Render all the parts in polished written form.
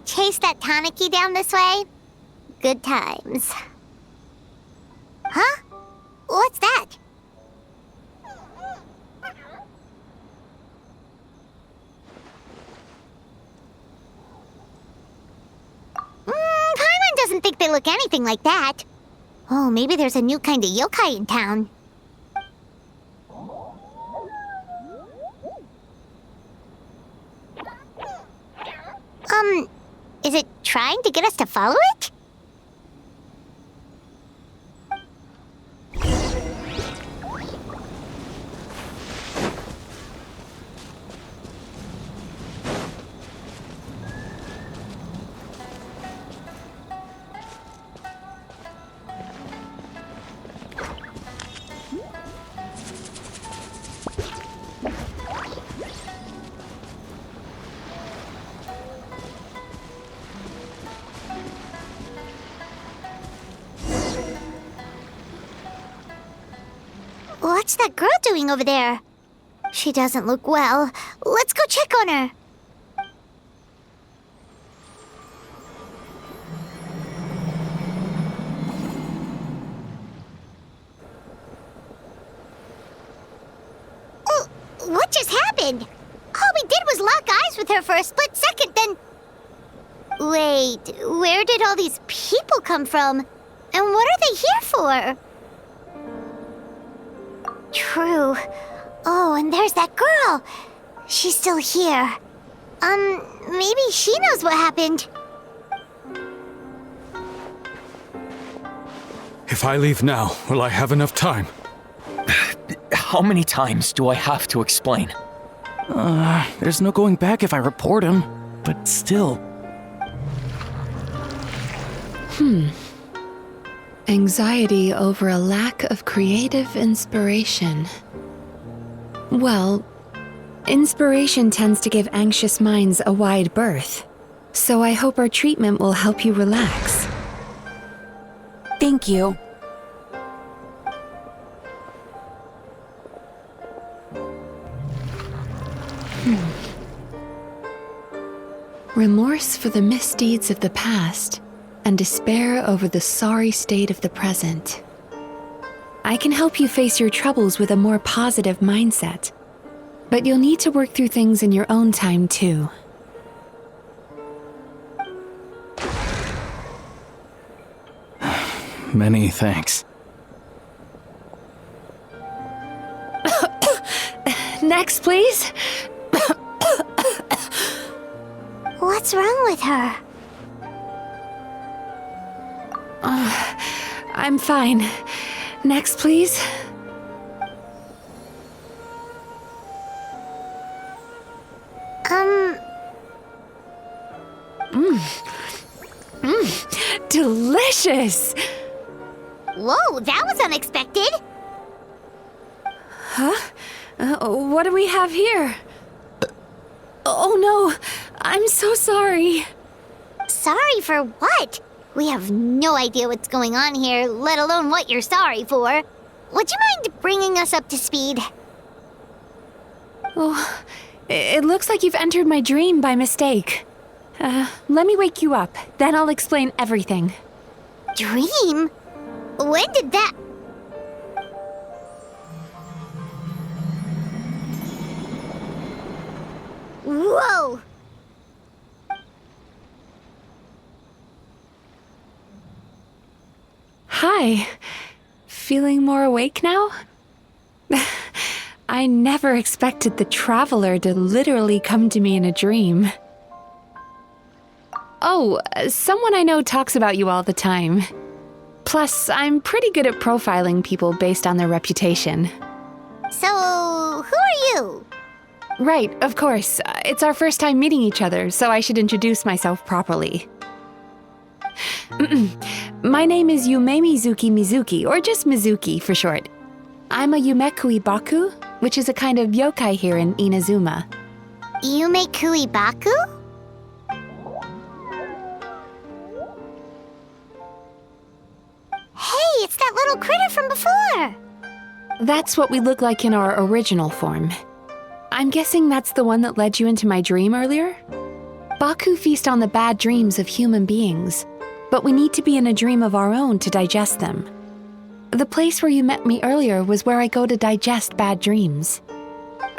chase that Tanuki down this way? Good times. Huh? What's that? Paimon doesn't think they look anything like that. Oh, maybe there's a new kind of yokai in town. Is it trying to get us to follow it? What's that girl doing over there? She doesn't look well. Let's go check on her. Oh, what just happened? All we did was lock eyes with her for a split second, then... Wait, where did all these people come from? And what are they here for? True. Oh, and there's that girl. She's still here. Maybe she knows what happened. If I leave now, will I have enough time? How many times do I have to explain? There's no going back if I report him. But still. Anxiety over a lack of creative inspiration. Well, inspiration tends to give anxious minds a wide berth, so I hope our treatment will help you relax. Thank you. Remorse for the misdeeds of the past, and despair over the sorry state of the present. I can help you face your troubles with a more positive mindset, but you'll need to work through things in your own time too. Many thanks. Next, please. What's wrong with her? I'm fine. Next, please. Delicious! Whoa, that was unexpected. Huh? What do we have here? Oh no, I'm so sorry. Sorry for what? We have no idea what's going on here, let alone what you're sorry for. Would you mind bringing us up to speed? Oh, it looks like you've entered my dream by mistake. Let me wake you up, then I'll explain everything. Dream? When did that... Whoa! Hi. Feeling more awake now? I never expected the Traveler to literally come to me in a dream. Oh, someone I know talks about you all the time. Plus, I'm pretty good at profiling people based on their reputation. So, who are you? Right, of course. It's our first time meeting each other, so I should introduce myself properly. My name is Yumemizuki Mizuki, or just Mizuki for short. I'm a Yumekui Baku, which is a kind of yokai here in Inazuma. Yumekui Baku? Hey, it's that little critter from before! That's what we look like in our original form. I'm guessing that's the one that led you into my dream earlier? Baku feast on the bad dreams of human beings, but we need to be in a dream of our own to digest them. The place where you met me earlier was where I go to digest bad dreams.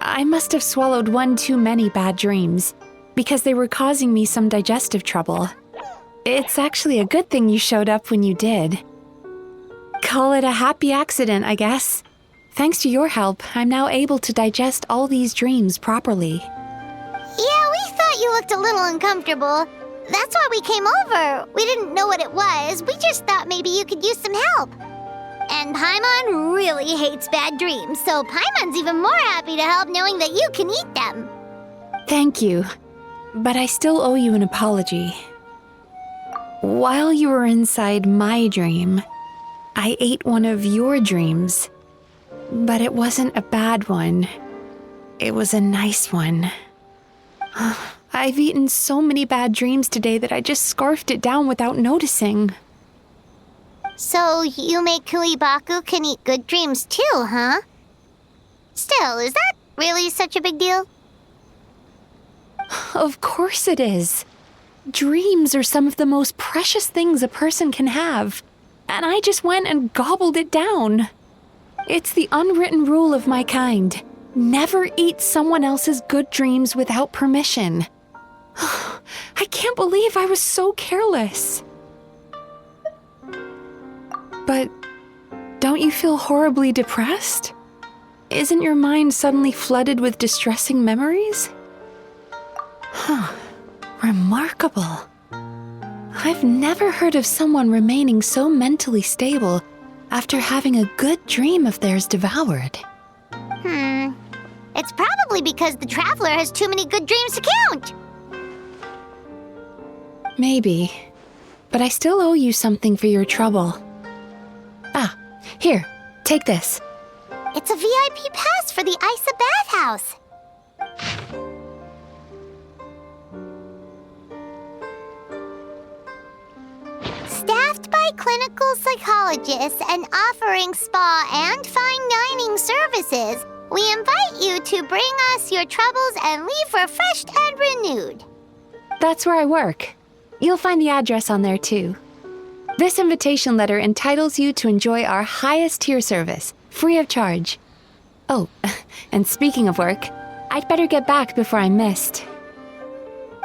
I must have swallowed one too many bad dreams, because they were causing me some digestive trouble. It's actually a good thing you showed up when you did. Call it a happy accident, I guess. Thanks to your help, I'm now able to digest all these dreams properly. Yeah, we thought you looked a little uncomfortable. That's why we came over. We didn't know what it was. We just thought maybe you could use some help. And Paimon really hates bad dreams, so Paimon's even more happy to help knowing that you can eat them. Thank you, but I still owe you an apology. While you were inside my dream, I ate one of your dreams, but it wasn't a bad one. It was a nice one. I've eaten so many bad dreams today that I just scarfed it down without noticing. So Yumei Baku can eat good dreams too, huh? Still, is that really such a big deal? Of course it is. Dreams are some of the most precious things a person can have, and I just went and gobbled it down. It's the unwritten rule of my kind. Never eat someone else's good dreams without permission. I can't believe I was so careless. But don't you feel horribly depressed? Isn't your mind suddenly flooded with distressing memories? Remarkable. I've never heard of someone remaining so mentally stable after having a good dream of theirs devoured. It's probably because the traveler has too many good dreams to count. Maybe, but I still owe you something for your trouble. Ah, here, take this. It's a VIP pass for the Isa bathhouse. Staffed by clinical psychologists and offering spa and fine dining services, we invite you to bring us your troubles and leave refreshed and renewed. That's where I work. You'll find the address on there too. This invitation letter entitles you to enjoy our highest tier service, free of charge. Oh, and speaking of work, I'd better get back before I'm missed.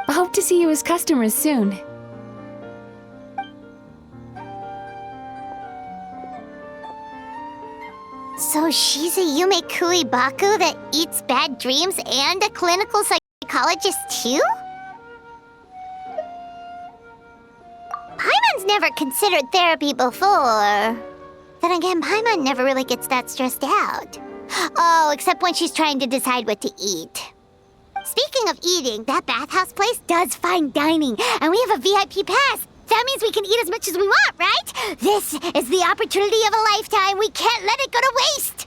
I hope to see you as customers soon. So she's a Yumei Baku that eats bad dreams and a clinical psychologist too? Paimon's never considered therapy before. Then again, Paimon never really gets that stressed out. Oh, except when she's trying to decide what to eat. Speaking of eating, that bathhouse place does fine dining, and we have a VIP pass. That means we can eat as much as we want, right? This is the opportunity of a lifetime. We can't let it go to waste.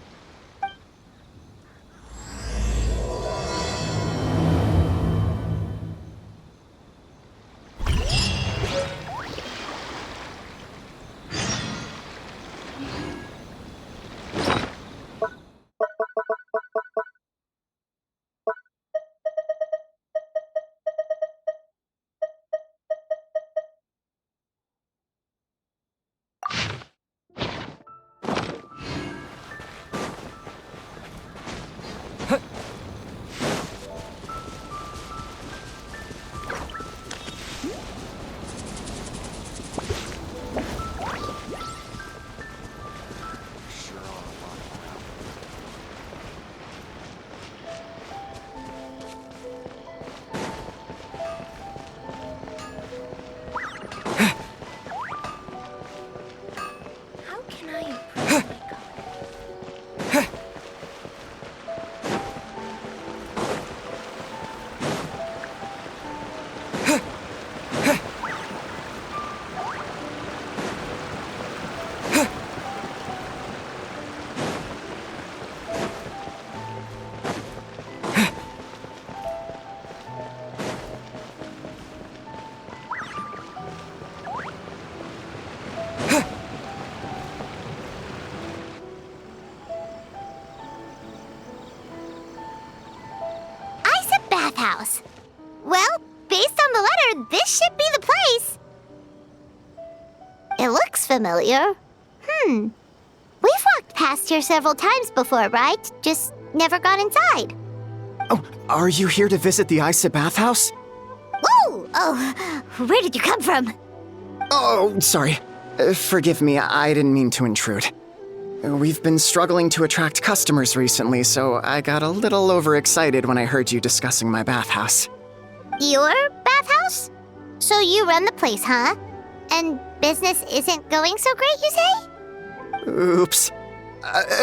looks familiar. We've walked past here several times before, right? Just never got inside. Oh, are you here to visit the Isa bathhouse? Ooh! Oh, where did you come from? Oh, sorry. Forgive me, I didn't mean to intrude. We've been struggling to attract customers recently, so I got a little overexcited when I heard you discussing my bathhouse. Your bathhouse? So you run the place, huh? And business isn't going so great, you say? Oops.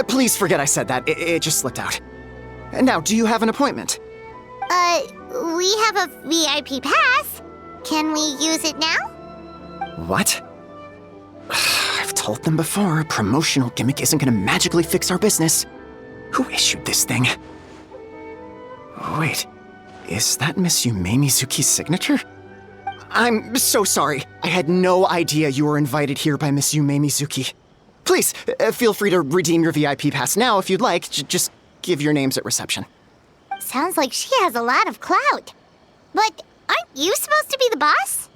Please forget I said that. It just slipped out. Now, do you have an appointment? We have a VIP pass. Can we use it now? What? I've told them before, a promotional gimmick isn't gonna magically fix our business. Who issued this thing? Wait, is that Miss Yumemizuki's signature? I'm so sorry. I had no idea you were invited here by Miss Yumemizuki. Please, feel free to redeem your VIP pass now if you'd like. Just give your names at reception. Sounds like she has a lot of clout. But aren't you supposed to be the boss?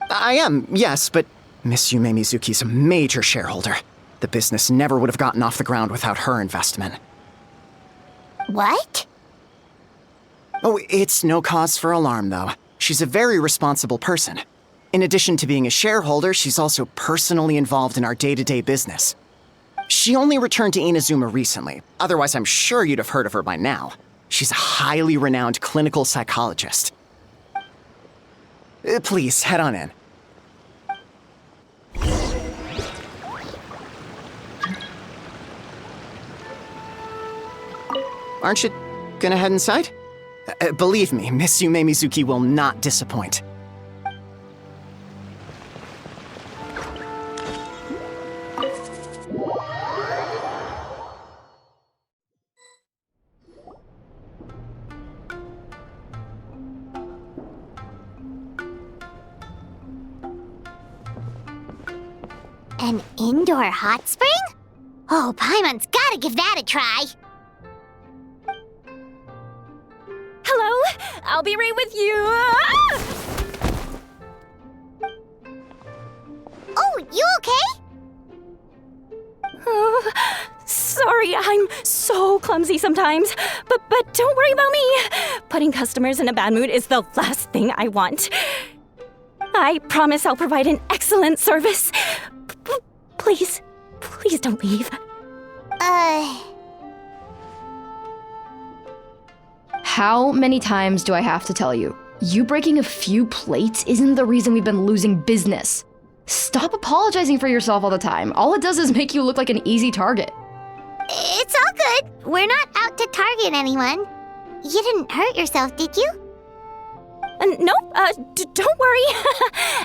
I am, yes, but Miss Yumemizuki's a major shareholder. The business never would have gotten off the ground without her investment. What? Oh, it's no cause for alarm, though. She's a very responsible person. In addition to being a shareholder, she's also personally involved in our day-to-day business. She only returned to Inazuma recently. Otherwise, I'm sure you'd have heard of her by now. She's a highly renowned clinical psychologist. Please, head on in. Aren't you gonna head inside? Believe me, Miss Yumemizuki will not disappoint. An indoor hot spring? Oh, Paimon's gotta give that a try. Hello? I'll be right with you. Ah! Oh, you okay? Oh, sorry, I'm so clumsy sometimes. But don't worry about me. Putting customers in a bad mood is the last thing I want. I promise I'll provide an excellent service. Please don't leave. How many times do I have to tell you? You breaking a few plates isn't the reason we've been losing business. Stop apologizing for yourself all the time. All it does is make you look like an easy target. It's all good. We're not out to target anyone. You didn't hurt yourself, did you? Nope, don't worry.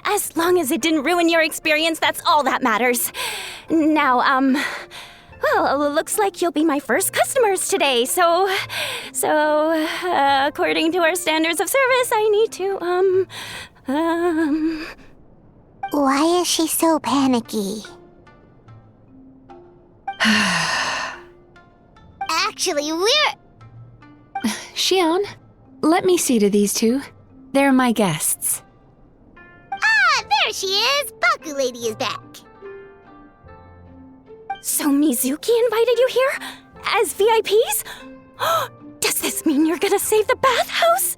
As long as it didn't ruin your experience, that's all that matters. Now, well, looks like you'll be my first customers today, so, according to our standards of service, I need to, Why is she so panicky? Actually, we're... Shion, let me see to these two. They're my guests. Ah, there she is! Baku Lady is back. So Mizuki invited you here? As VIPs? Does this mean you're gonna save the bathhouse?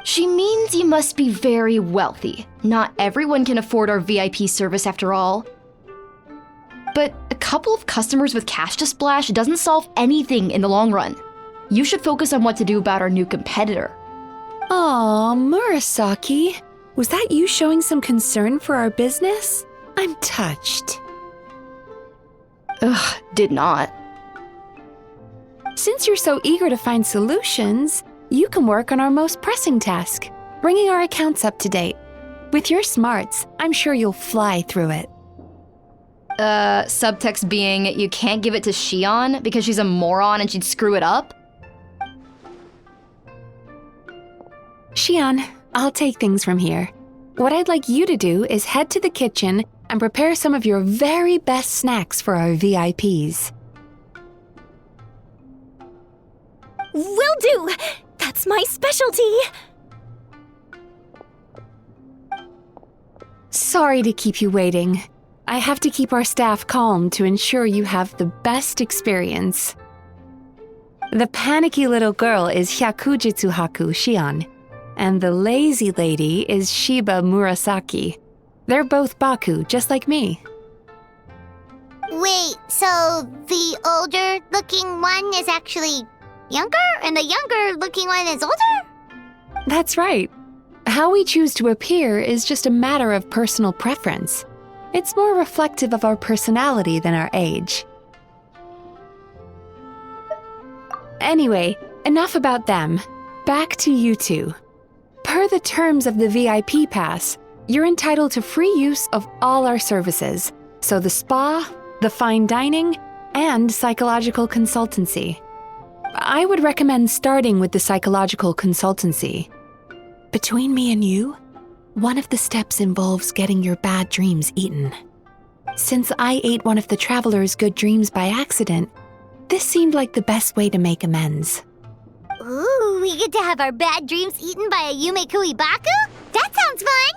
She means you must be very wealthy. Not everyone can afford our VIP service after all. But a couple of customers with cash to splash doesn't solve anything in the long run. You should focus on what to do about our new competitor. Aw, Murasaki. Was that you showing some concern for our business? I'm touched. Ugh, did not. Since you're so eager to find solutions, you can work on our most pressing task, bringing our accounts up to date. With your smarts, I'm sure you'll fly through it. Subtext being, you can't give it to Shion because she's a moron and she'd screw it up? Shion, I'll take things from here. What I'd like you to do is head to the kitchen and prepare some of your very best snacks for our VIPs. Will do! That's my specialty! Sorry to keep you waiting. I have to keep our staff calm to ensure you have the best experience. The panicky little girl is Hyakujitsu Haku Shion, and the lazy lady is Shiba Murasaki. They're both Baku, just like me. Wait, so the older-looking one is actually younger, and the younger-looking one is older? That's right. How we choose to appear is just a matter of personal preference. It's more reflective of our personality than our age. Anyway, enough about them. Back to you two. Per the terms of the VIP pass, you're entitled to free use of all our services, so the spa, the fine dining, and psychological consultancy. I would recommend starting with the psychological consultancy. Between me and you, one of the steps involves getting your bad dreams eaten. Since I ate one of the traveler's good dreams by accident, this seemed like the best way to make amends. Ooh, we get to have our bad dreams eaten by a Yumekui Baku? That sounds fun!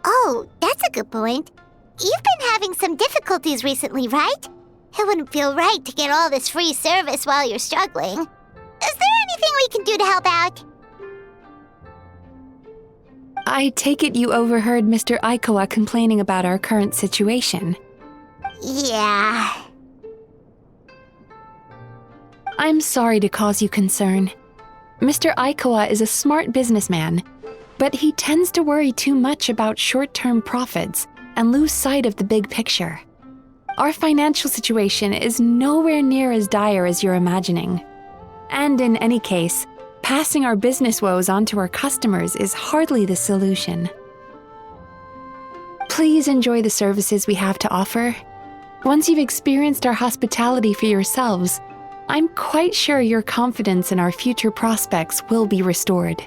Oh, that's a good point. You've been having some difficulties recently, right? It wouldn't feel right to get all this free service while you're struggling. Is there anything we can do to help out? I take it you overheard Mr. Aikawa complaining about our current situation. Yeah. I'm sorry to cause you concern. Mr. Aikawa is a smart businessman, but he tends to worry too much about short-term profits and lose sight of the big picture. Our financial situation is nowhere near as dire as you're imagining. And in any case, passing our business woes on to our customers is hardly the solution. Please enjoy the services we have to offer. Once you've experienced our hospitality for yourselves, I'm quite sure your confidence in our future prospects will be restored.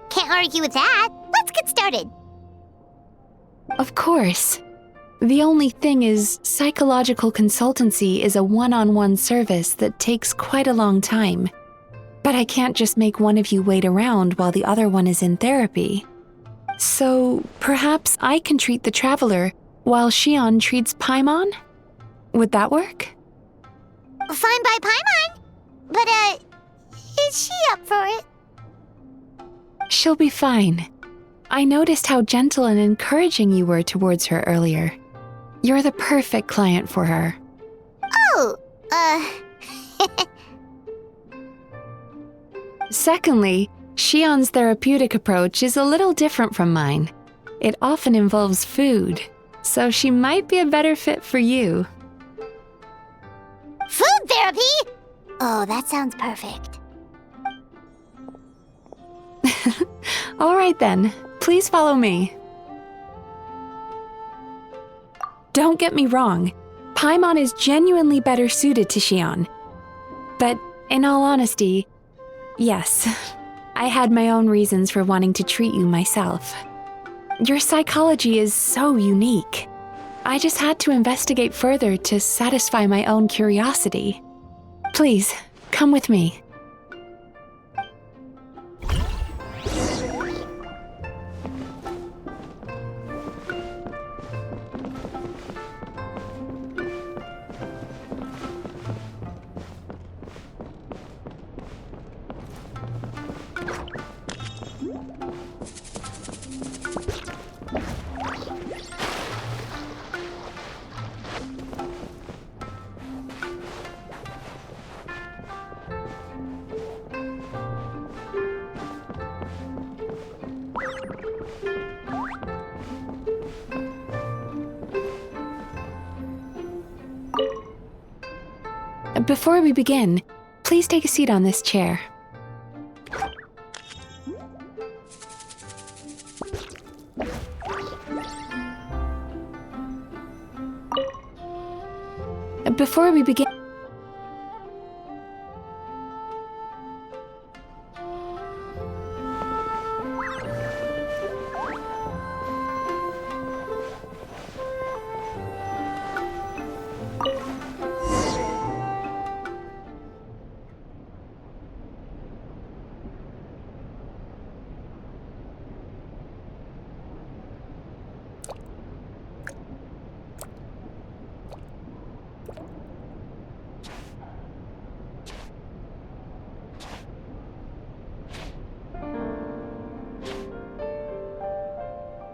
Can't argue with that. Let's get started. Of course. The only thing is, psychological consultancy is a one-on-one service that takes quite a long time. But I can't just make one of you wait around while the other one is in therapy. So perhaps I can treat the traveler while Shion treats Paimon? Would that work? Fine by Paimon. But, is she up for it? She'll be fine. I noticed how gentle and encouraging you were towards her earlier. You're the perfect client for her. Oh, Secondly, Shion's therapeutic approach is a little different from mine. It often involves food, so she might be a better fit for you. food therapy? Oh, that sounds perfect. All right then, please follow me. Don't get me wrong, Paimon is genuinely better suited to Shion. But in all honesty, yes, I had my own reasons for wanting to treat you myself. Your psychology is so unique. I just had to investigate further to satisfy my own curiosity. Please, come with me. Before we begin, please take a seat on this chair. Before we begin...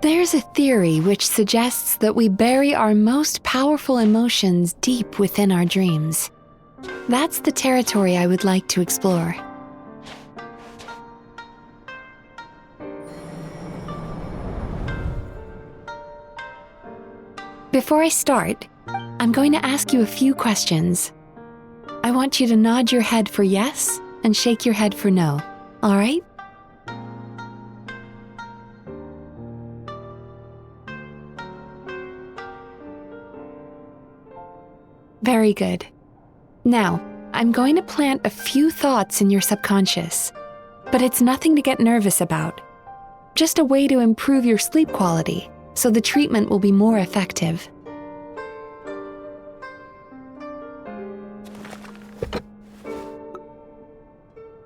There's a theory which suggests that we bury our most powerful emotions deep within our dreams. That's the territory I would like to explore. Before I start, I'm going to ask you a few questions. I want you to nod your head for yes and shake your head for no, all right? Very good. Now, I'm going to plant a few thoughts in your subconscious, but it's nothing to get nervous about. Just a way to improve your sleep quality, so the treatment will be more effective.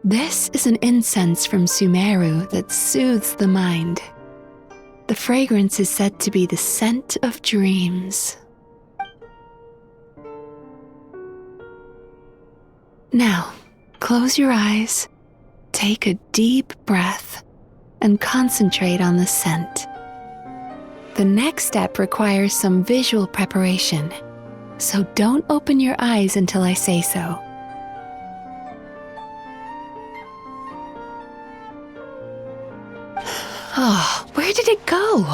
This is an incense from Sumeru that soothes the mind. The fragrance is said to be the scent of dreams. Now, close your eyes, take a deep breath, and concentrate on the scent. The next step requires some visual preparation, so don't open your eyes until I say so. Oh, where did it go?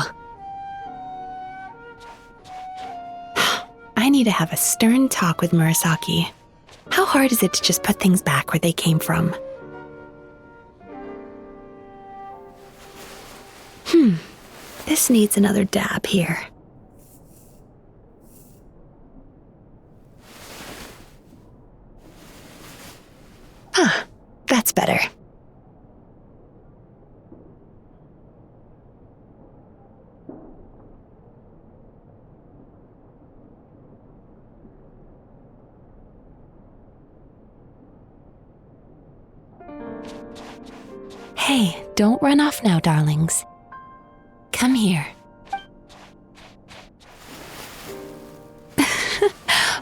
I need to have a stern talk with Murasaki. How hard is it to just put things back where they came from? This needs another dab here. That's better. Hey, don't run off now, darlings. Come here.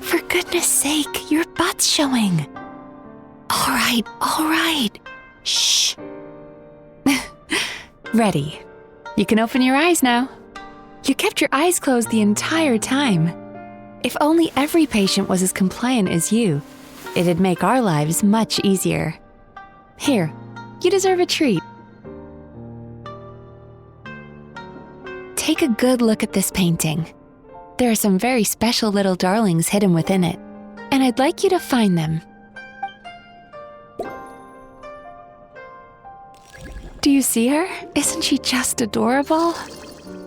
For goodness sake, your butt's showing. All right. Shh. Ready. You can open your eyes now. You kept your eyes closed the entire time. If only every patient was as compliant as you, it'd make our lives much easier. Here, you deserve a treat. Take a good look at this painting. There are some very special little darlings hidden within it, and I'd like you to find them. Do you see her? Isn't she just adorable?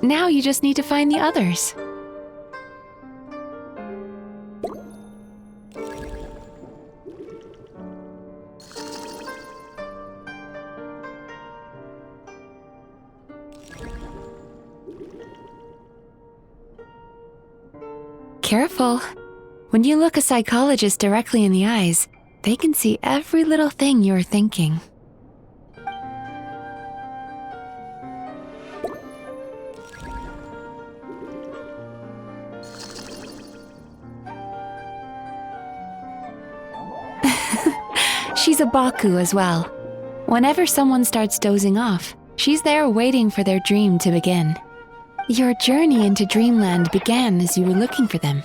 Now you just need to find the others. Careful. When you look a psychologist directly in the eyes, they can see every little thing you're thinking. She's a Baku as well. Whenever someone starts dozing off, she's there waiting for their dream to begin. Your journey into dreamland began as you were looking for them.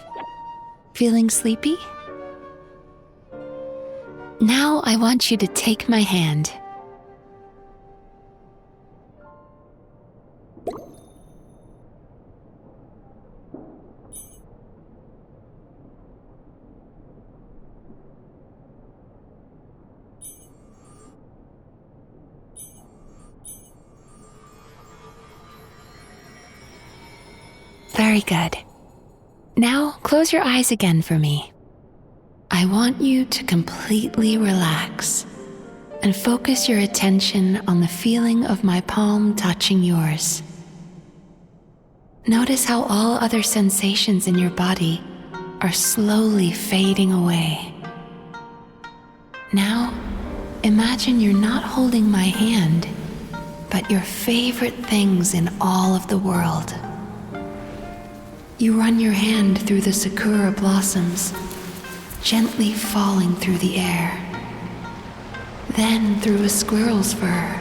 Feeling sleepy? Now I want you to take my hand. Very good. Now close your eyes again for me. I want you to completely relax and focus your attention on the feeling of my palm touching yours. Notice how all other sensations in your body are slowly fading away. Now, imagine you're not holding my hand, but your favorite things in all of the world. You run your hand through the sakura blossoms, gently falling through the air. Then through a squirrel's fur.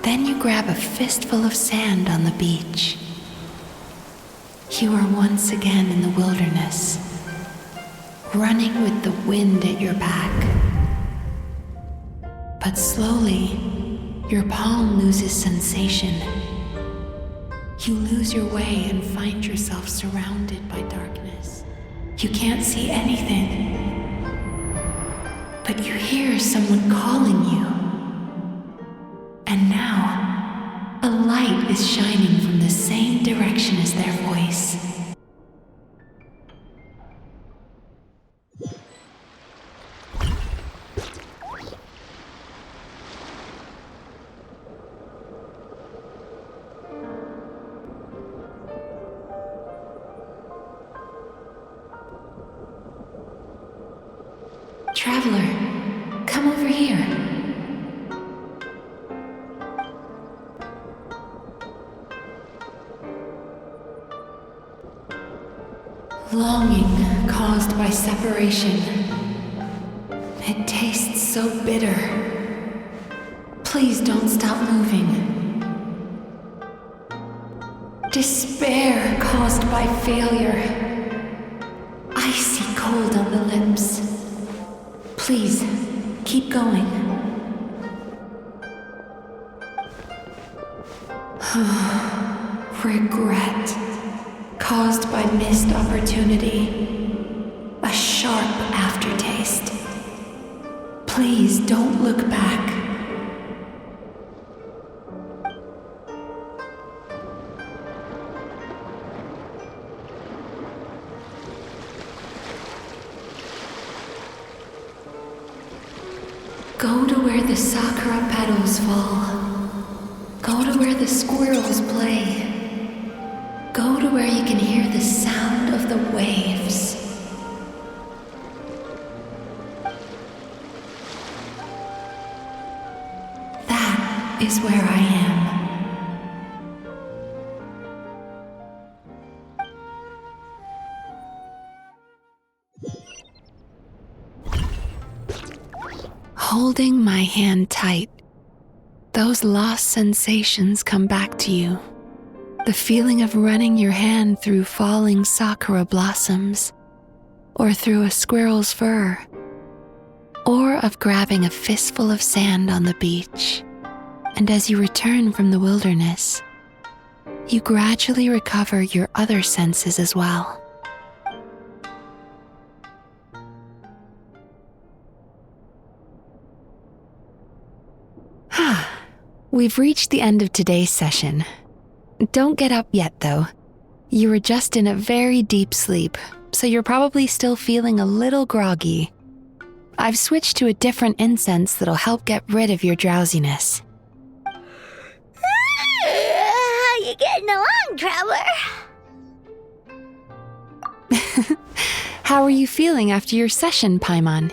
Then you grab a fistful of sand on the beach. You are once again in the wilderness, running with the wind at your back. But slowly, your palm loses sensation. You lose your way and find yourself surrounded by darkness. You can't see anything, but you hear someone calling you. And now, a light is shining from the same direction as their voice. Traveler, come over here. Longing caused by separation. It tastes so bitter. Please don't stop moving. Despair caused by failure. Icy cold on the lips. Please, keep going. Regret, caused by missed opportunity. A sharp aftertaste. Please don't look back. Go to where the sakura petals fall. Go to where the squirrels play. Go to where you can hear the sound of the waves. That is where I am. Holding my hand tight, those lost sensations come back to you. The feeling of running your hand through falling sakura blossoms, or through a squirrel's fur, or of grabbing a fistful of sand on the beach. And as you return from the wilderness, you gradually recover your other senses as well. We've reached the end of today's session. Don't get up yet, though. You were just in a very deep sleep, so you're probably still feeling a little groggy. I've switched to a different incense that'll help get rid of your drowsiness. How you getting along, Traveler? How are you feeling after your session, Paimon?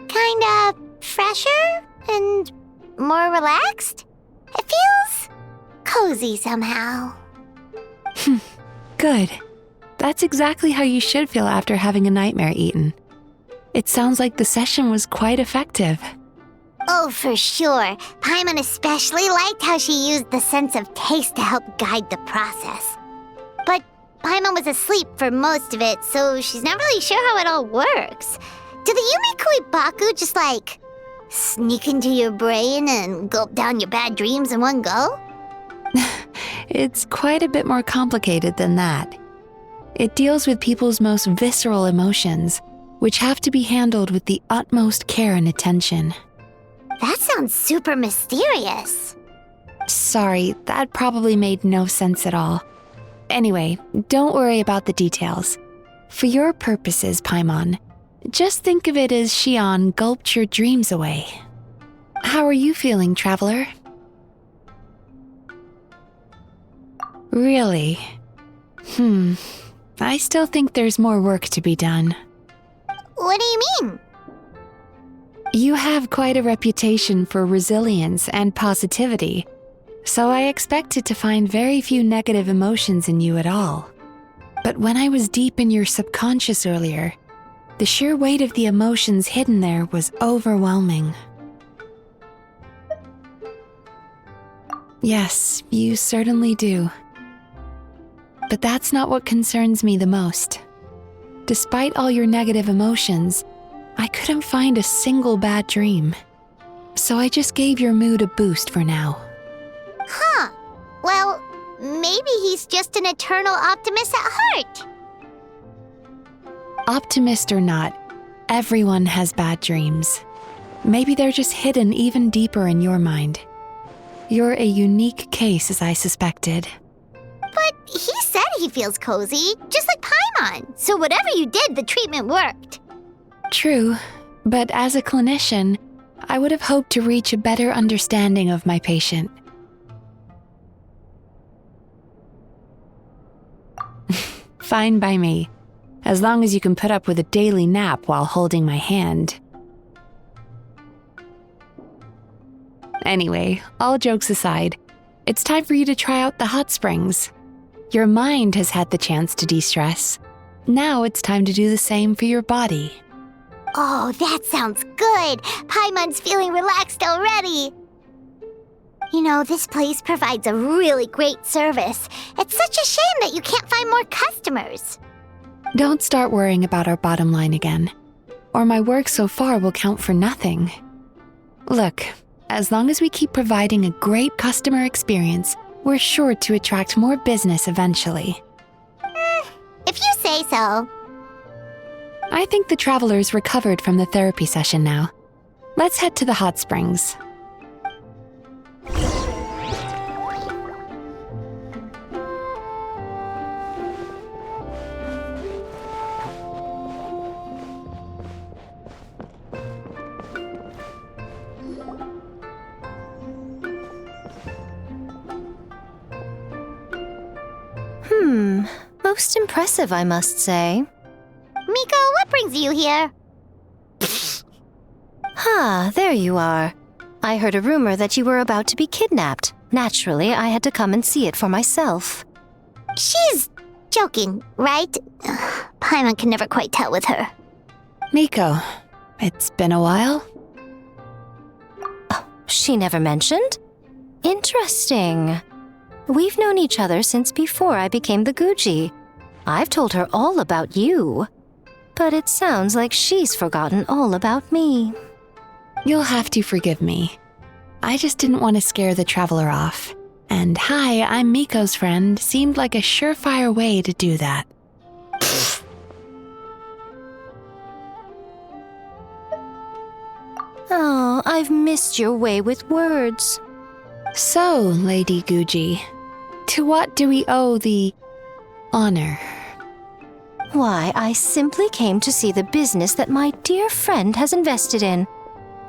Kinda fresher and more relaxed? It feels cozy somehow. Good. That's exactly how you should feel after having a nightmare eaten. It sounds like the session was quite effective. Oh, for sure. Paimon especially liked how she used the sense of taste to help guide the process. But Paimon was asleep for most of it, so she's not really sure how it all works. Do the Yumikui Baku just sneak into your brain and gulp down your bad dreams in one go? It's quite a bit more complicated than that. It deals with people's most visceral emotions, which have to be handled with the utmost care and attention. That sounds super mysterious. Sorry, that probably made no sense at all. Anyway, don't worry about the details. For your purposes, Paimon, just think of it as Shion gulped your dreams away. How are you feeling, Traveler? Really? I still think there's more work to be done. What do you mean? You have quite a reputation for resilience and positivity, so I expected to find very few negative emotions in you at all. But when I was deep in your subconscious earlier, the sheer weight of the emotions hidden there was overwhelming. Yes, you certainly do. But that's not what concerns me the most. Despite all your negative emotions, I couldn't find a single bad dream. So I just gave your mood a boost for now. Huh. Well, maybe he's just an eternal optimist at heart. Optimist or not, everyone has bad dreams. Maybe they're just hidden even deeper in your mind. You're a unique case, as I suspected. But he said he feels cozy, just like Paimon. So whatever you did, the treatment worked. True, but as a clinician, I would have hoped to reach a better understanding of my patient. Fine by me, as long as you can put up with a daily nap while holding my hand. Anyway, all jokes aside, it's time for you to try out the hot springs. Your mind has had the chance to de-stress. Now it's time to do the same for your body. Oh, that sounds good. Paimon's feeling relaxed already. You know, this place provides a really great service. It's such a shame that you can't find more customers. Don't start worrying about our bottom line again, or my work so far will count for nothing. Look, as long as we keep providing a great customer experience, we're sure to attract more business eventually. If you say so. I think the traveler's recovered from the therapy session now. Let's head to the hot springs. Most impressive, I must say. Miko, what brings you here? There you are. I heard a rumor that you were about to be kidnapped. Naturally, I had to come and see it for myself. She's joking, right? Paimon can never quite tell with her. Miko, it's been a while? Oh, she never mentioned? Interesting. We've known each other since before I became the Guji. I've told her all about you. But it sounds like she's forgotten all about me. You'll have to forgive me. I just didn't want to scare the traveler off. And hi, I'm Miko's friend seemed like a surefire way to do that. Oh, I've missed your way with words. So, Lady Guji, to what do we owe the honor? Why, I simply came to see the business that my dear friend has invested in.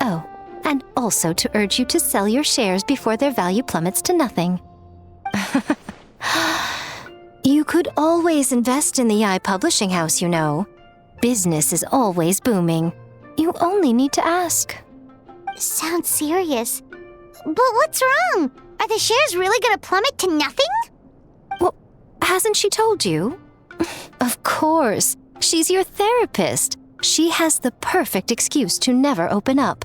Oh, and also to urge you to sell your shares before their value plummets to nothing. You could always invest in the Yai Publishing House, you know. Business is always booming. You only need to ask. Sounds serious. But what's wrong? Are the shares really gonna plummet to nothing? Well, hasn't she told you? Of course. She's your therapist. She has the perfect excuse to never open up.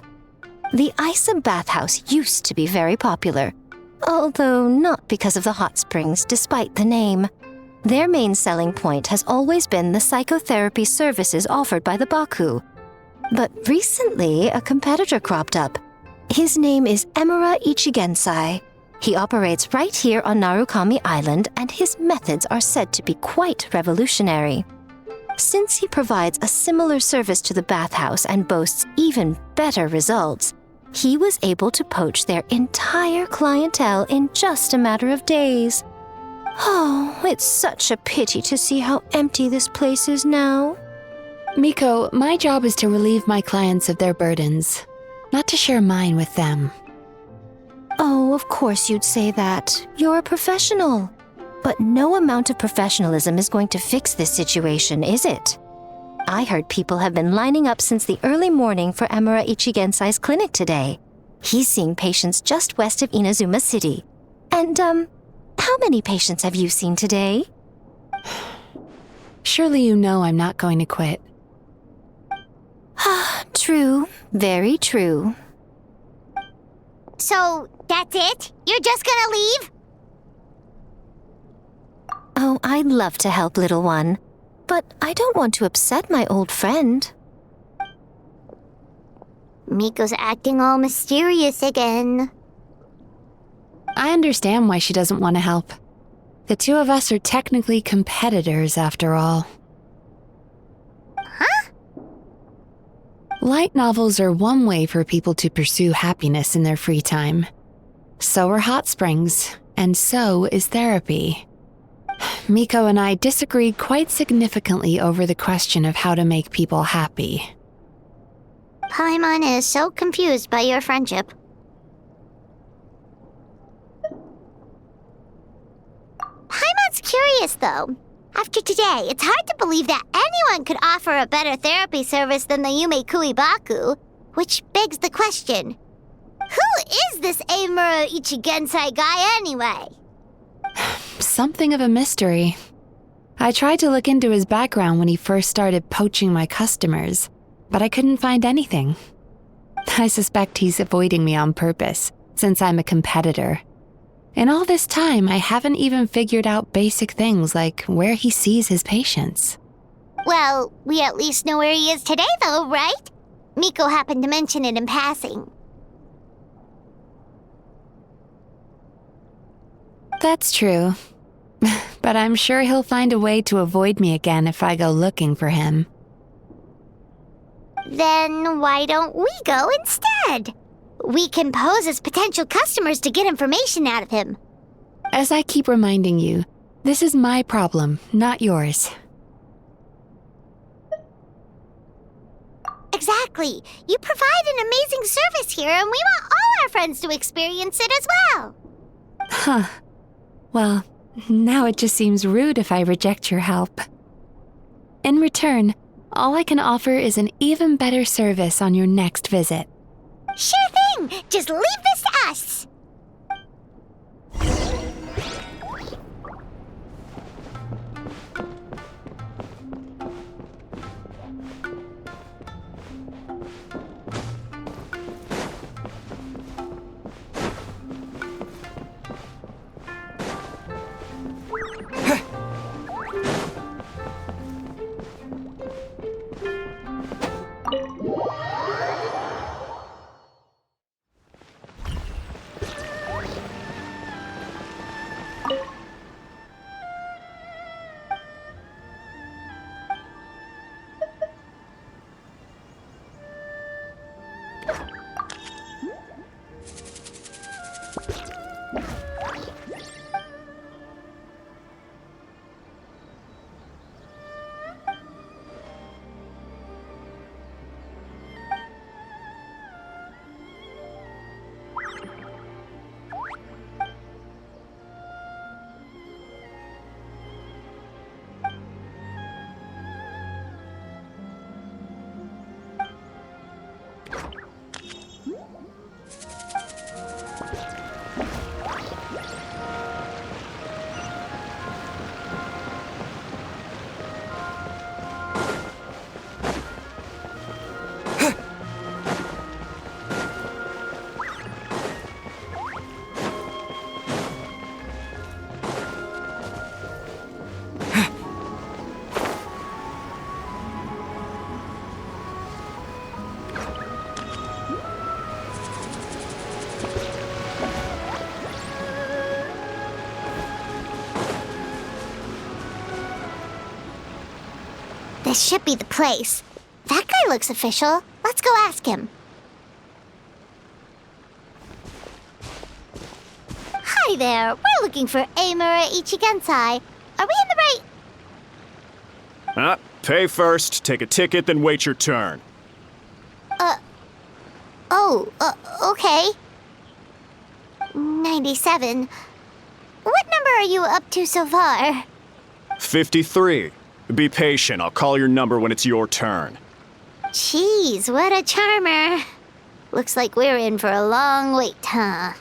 The Isa bathhouse used to be very popular, although not because of the hot springs, despite the name. Their main selling point has always been the psychotherapy services offered by the Baku. But recently, a competitor cropped up. His name is Emura Ichigensai. He operates right here on Narukami Island, and his methods are said to be quite revolutionary. Since he provides a similar service to the bathhouse and boasts even better results, he was able to poach their entire clientele in just a matter of days. Oh, it's such a pity to see how empty this place is now. Miko, my job is to relieve my clients of their burdens, not to share mine with them. Oh, of course you'd say that. You're a professional. But no amount of professionalism is going to fix this situation, is it? I heard people have been lining up since the early morning for Emura Ichigensai's clinic today. He's seeing patients just west of Inazuma City. And, how many patients have you seen today? Surely you know I'm not going to quit. True. Very true. So, that's it? You're just gonna leave? Oh, I'd love to help, little one. But I don't want to upset my old friend. Miko's acting all mysterious again. I understand why she doesn't want to help. The two of us are technically competitors, after all. Huh? Light novels are one way for people to pursue happiness in their free time. So are hot springs, and so is therapy. Miko and I disagreed quite significantly over the question of how to make people happy. Paimon is so confused by your friendship. Paimon's curious, though. After today, it's hard to believe that anyone could offer a better therapy service than the Yumei Baku, which begs the question, who is this Eimura Ichigensai guy anyway? Something of a mystery. I tried to look into his background when he first started poaching my customers, but I couldn't find anything. I suspect he's avoiding me on purpose, since I'm a competitor. In all this time, I haven't even figured out basic things like where he sees his patients. Well, we at least know where he is today, though, right? Miko happened to mention it in passing. That's true. But I'm sure he'll find a way to avoid me again if I go looking for him. Then why don't we go instead? We can pose as potential customers to get information out of him. As I keep reminding you, this is my problem, not yours. Exactly. You provide an amazing service here, and we want all our friends to experience it as well. Huh. Well, now it just seems rude if I reject your help. In return, all I can offer is an even better service on your next visit. Sure thing! Just leave this to us! This should be the place. That guy looks official. Let's go ask him. Hi there. We're looking for Eimura Ichigensai. Are we in the right... Pay first, take a ticket, then wait your turn. Okay. 97. What number are you up to so far? 53. Be patient, I'll call your number when it's your turn. Jeez, what a charmer. Looks like we're in for a long wait, huh?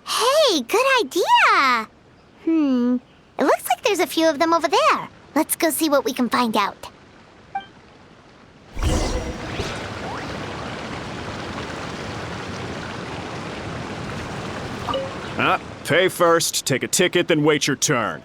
Hey, good idea! It looks like there's a few of them over there. Let's go see what we can find out. Pay first, take a ticket, then wait your turn.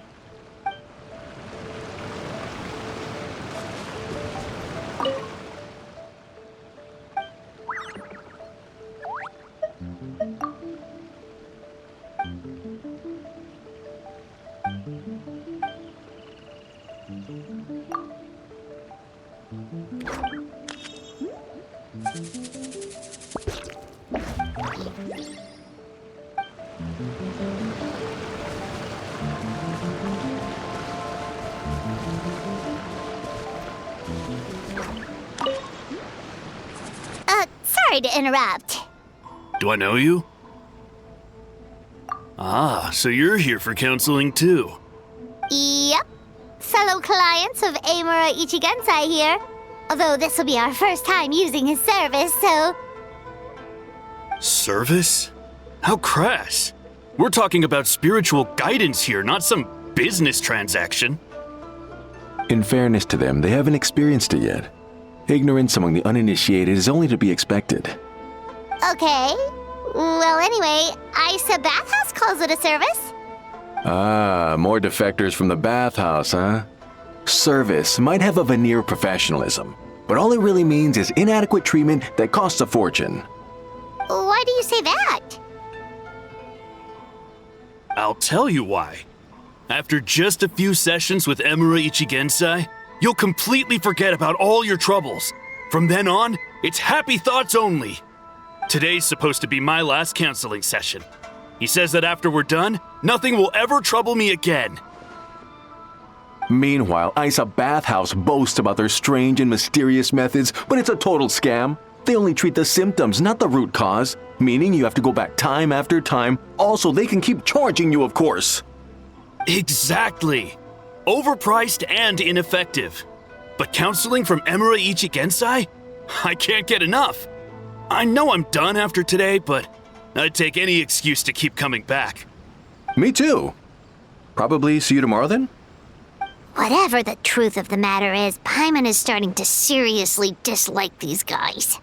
Sorry to interrupt. Do I know you? Ah, so you're here for counseling too. Yep. Fellow clients of Amura Ichigensai here. Although this will be our first time using his service, so... Service? How crass. We're talking about spiritual guidance here, not some business transaction. In fairness to them, they haven't experienced it yet. Ignorance among the uninitiated is only to be expected. Okay. Well, anyway, Isa Bathhouse calls it a service. Ah, more defectors from the bathhouse, huh? Service might have a veneer of professionalism, but all it really means is inadequate treatment that costs a fortune. Why do you say that? I'll tell you why. After just a few sessions with Amura Ichigensai, you'll completely forget about all your troubles. From then on, it's happy thoughts only. Today's supposed to be my last counseling session. He says that after we're done, nothing will ever trouble me again. Meanwhile, Isa Bathhouse boasts about their strange and mysterious methods, but it's a total scam. They only treat the symptoms, not the root cause, meaning you have to go back time after time. Also, they can keep charging you, of course. Exactly. Overpriced and ineffective. But counseling from Amura Ichigensai? I can't get enough. I know I'm done after today, but I'd take any excuse to keep coming back. Me too. Probably see you tomorrow then? Whatever the truth of the matter is, Paimon is starting to seriously dislike these guys.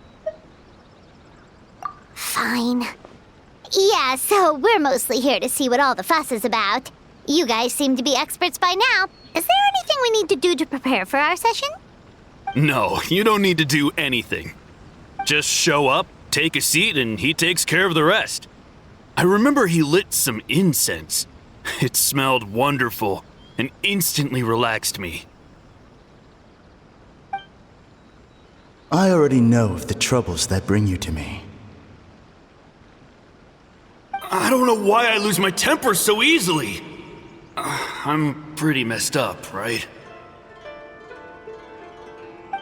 Fine. Yeah, so we're mostly here to see what all the fuss is about. You guys seem to be experts by now. Is there anything we need to do to prepare for our session? No, you don't need to do anything. Just show up, take a seat, and he takes care of the rest. I remember he lit some incense. It smelled wonderful and instantly relaxed me. I already know of the troubles that bring you to me. I don't know why I lose my temper so easily. I'm pretty messed up, right?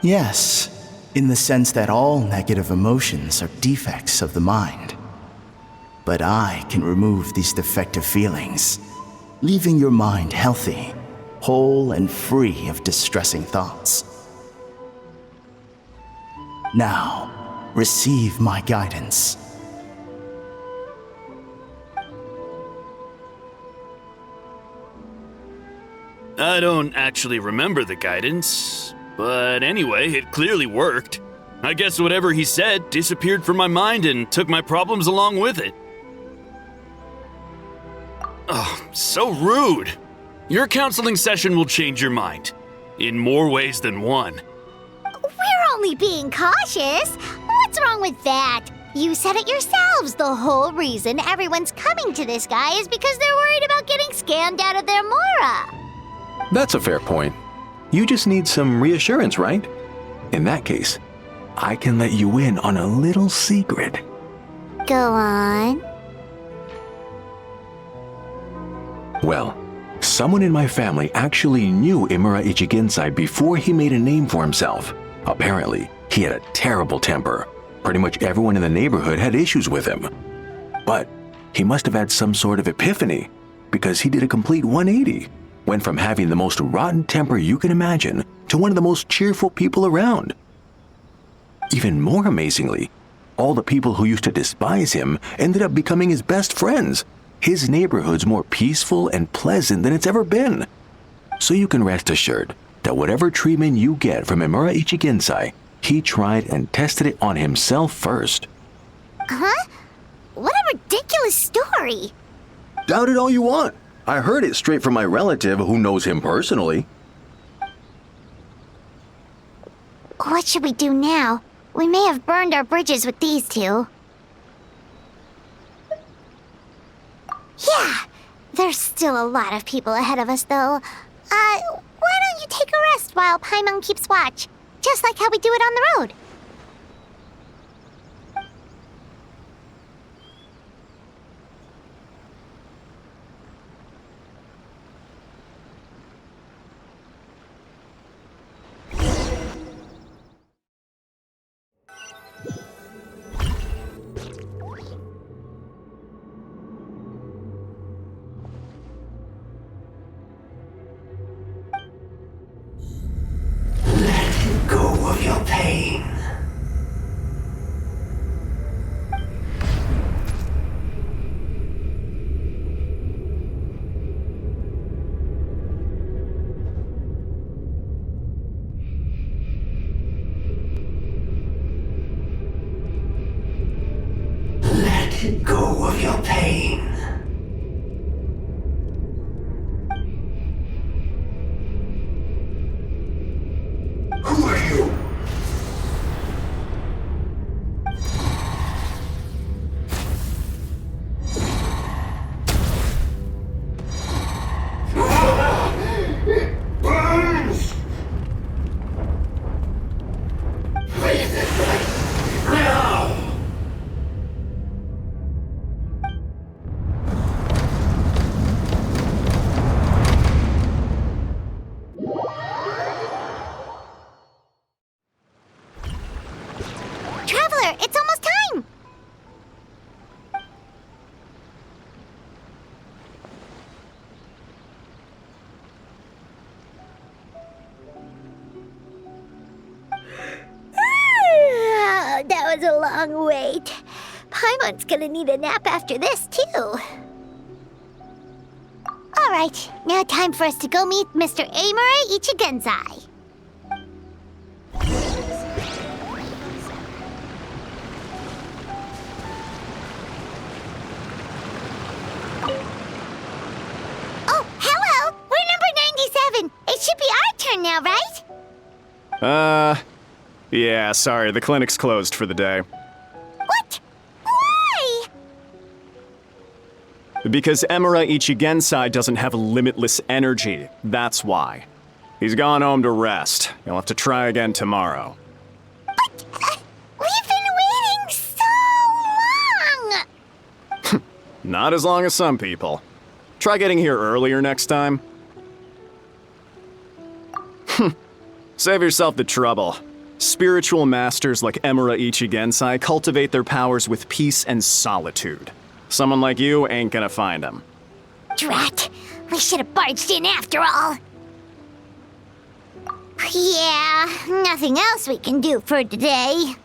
Yes, in the sense that all negative emotions are defects of the mind. But I can remove these defective feelings, leaving your mind healthy, whole and free of distressing thoughts. Now, receive my guidance. I don't actually remember the guidance, but anyway, it clearly worked. I guess whatever he said disappeared from my mind and took my problems along with it. Oh, so rude. Your counseling session will change your mind, in more ways than one. We're only being cautious. What's wrong with that? You said it yourselves. The whole reason everyone's coming to this guy is because they're worried about getting scammed out of their Mora. That's a fair point. You just need some reassurance, right? In that case, I can let you in on a little secret. Go on. Well, someone in my family actually knew Amura Ichigensai before he made a name for himself. Apparently, he had a terrible temper. Pretty much everyone in the neighborhood had issues with him. But he must have had some sort of epiphany, because he did a complete 180. Went from having the most rotten temper you can imagine to one of the most cheerful people around. Even more amazingly, all the people who used to despise him ended up becoming his best friends. his neighborhood's more peaceful and pleasant than it's ever been. So you can rest assured that whatever treatment you get from Imura Ichigensai, he tried and tested it on himself first. Huh? What a ridiculous story! Doubt it all you want. I heard it straight from my relative who knows him personally. What should we do now? We may have burned our bridges with these two. Yeah, there's still a lot of people ahead of us, though. Why don't you take a rest while Paimon keeps watch? Just like how we do it on the road. Go of your pain. Let go of your pain. Who are you? It burns! Leave this place now! Traveler, it's almost time! That was a long wait. Paimon's gonna need a nap after this, too. Alright, now time for us to go meet Mr. Imura Ichigensai. Oh, hello! We're number 97! It should be our turn now, right? Yeah, sorry, the clinic's closed for the day. What? Why? Because Imura Ichigensai doesn't have limitless energy, that's why. He's gone home to rest. You'll have to try again tomorrow. But, we've been waiting so long! Not as long as some people. Try getting here earlier next time. Save yourself the trouble. Spiritual masters like Imura Ichigensai cultivate their powers with peace and solitude. Someone like you ain't gonna find them. Drat! We should have barged in after all! Yeah, nothing else we can do for today.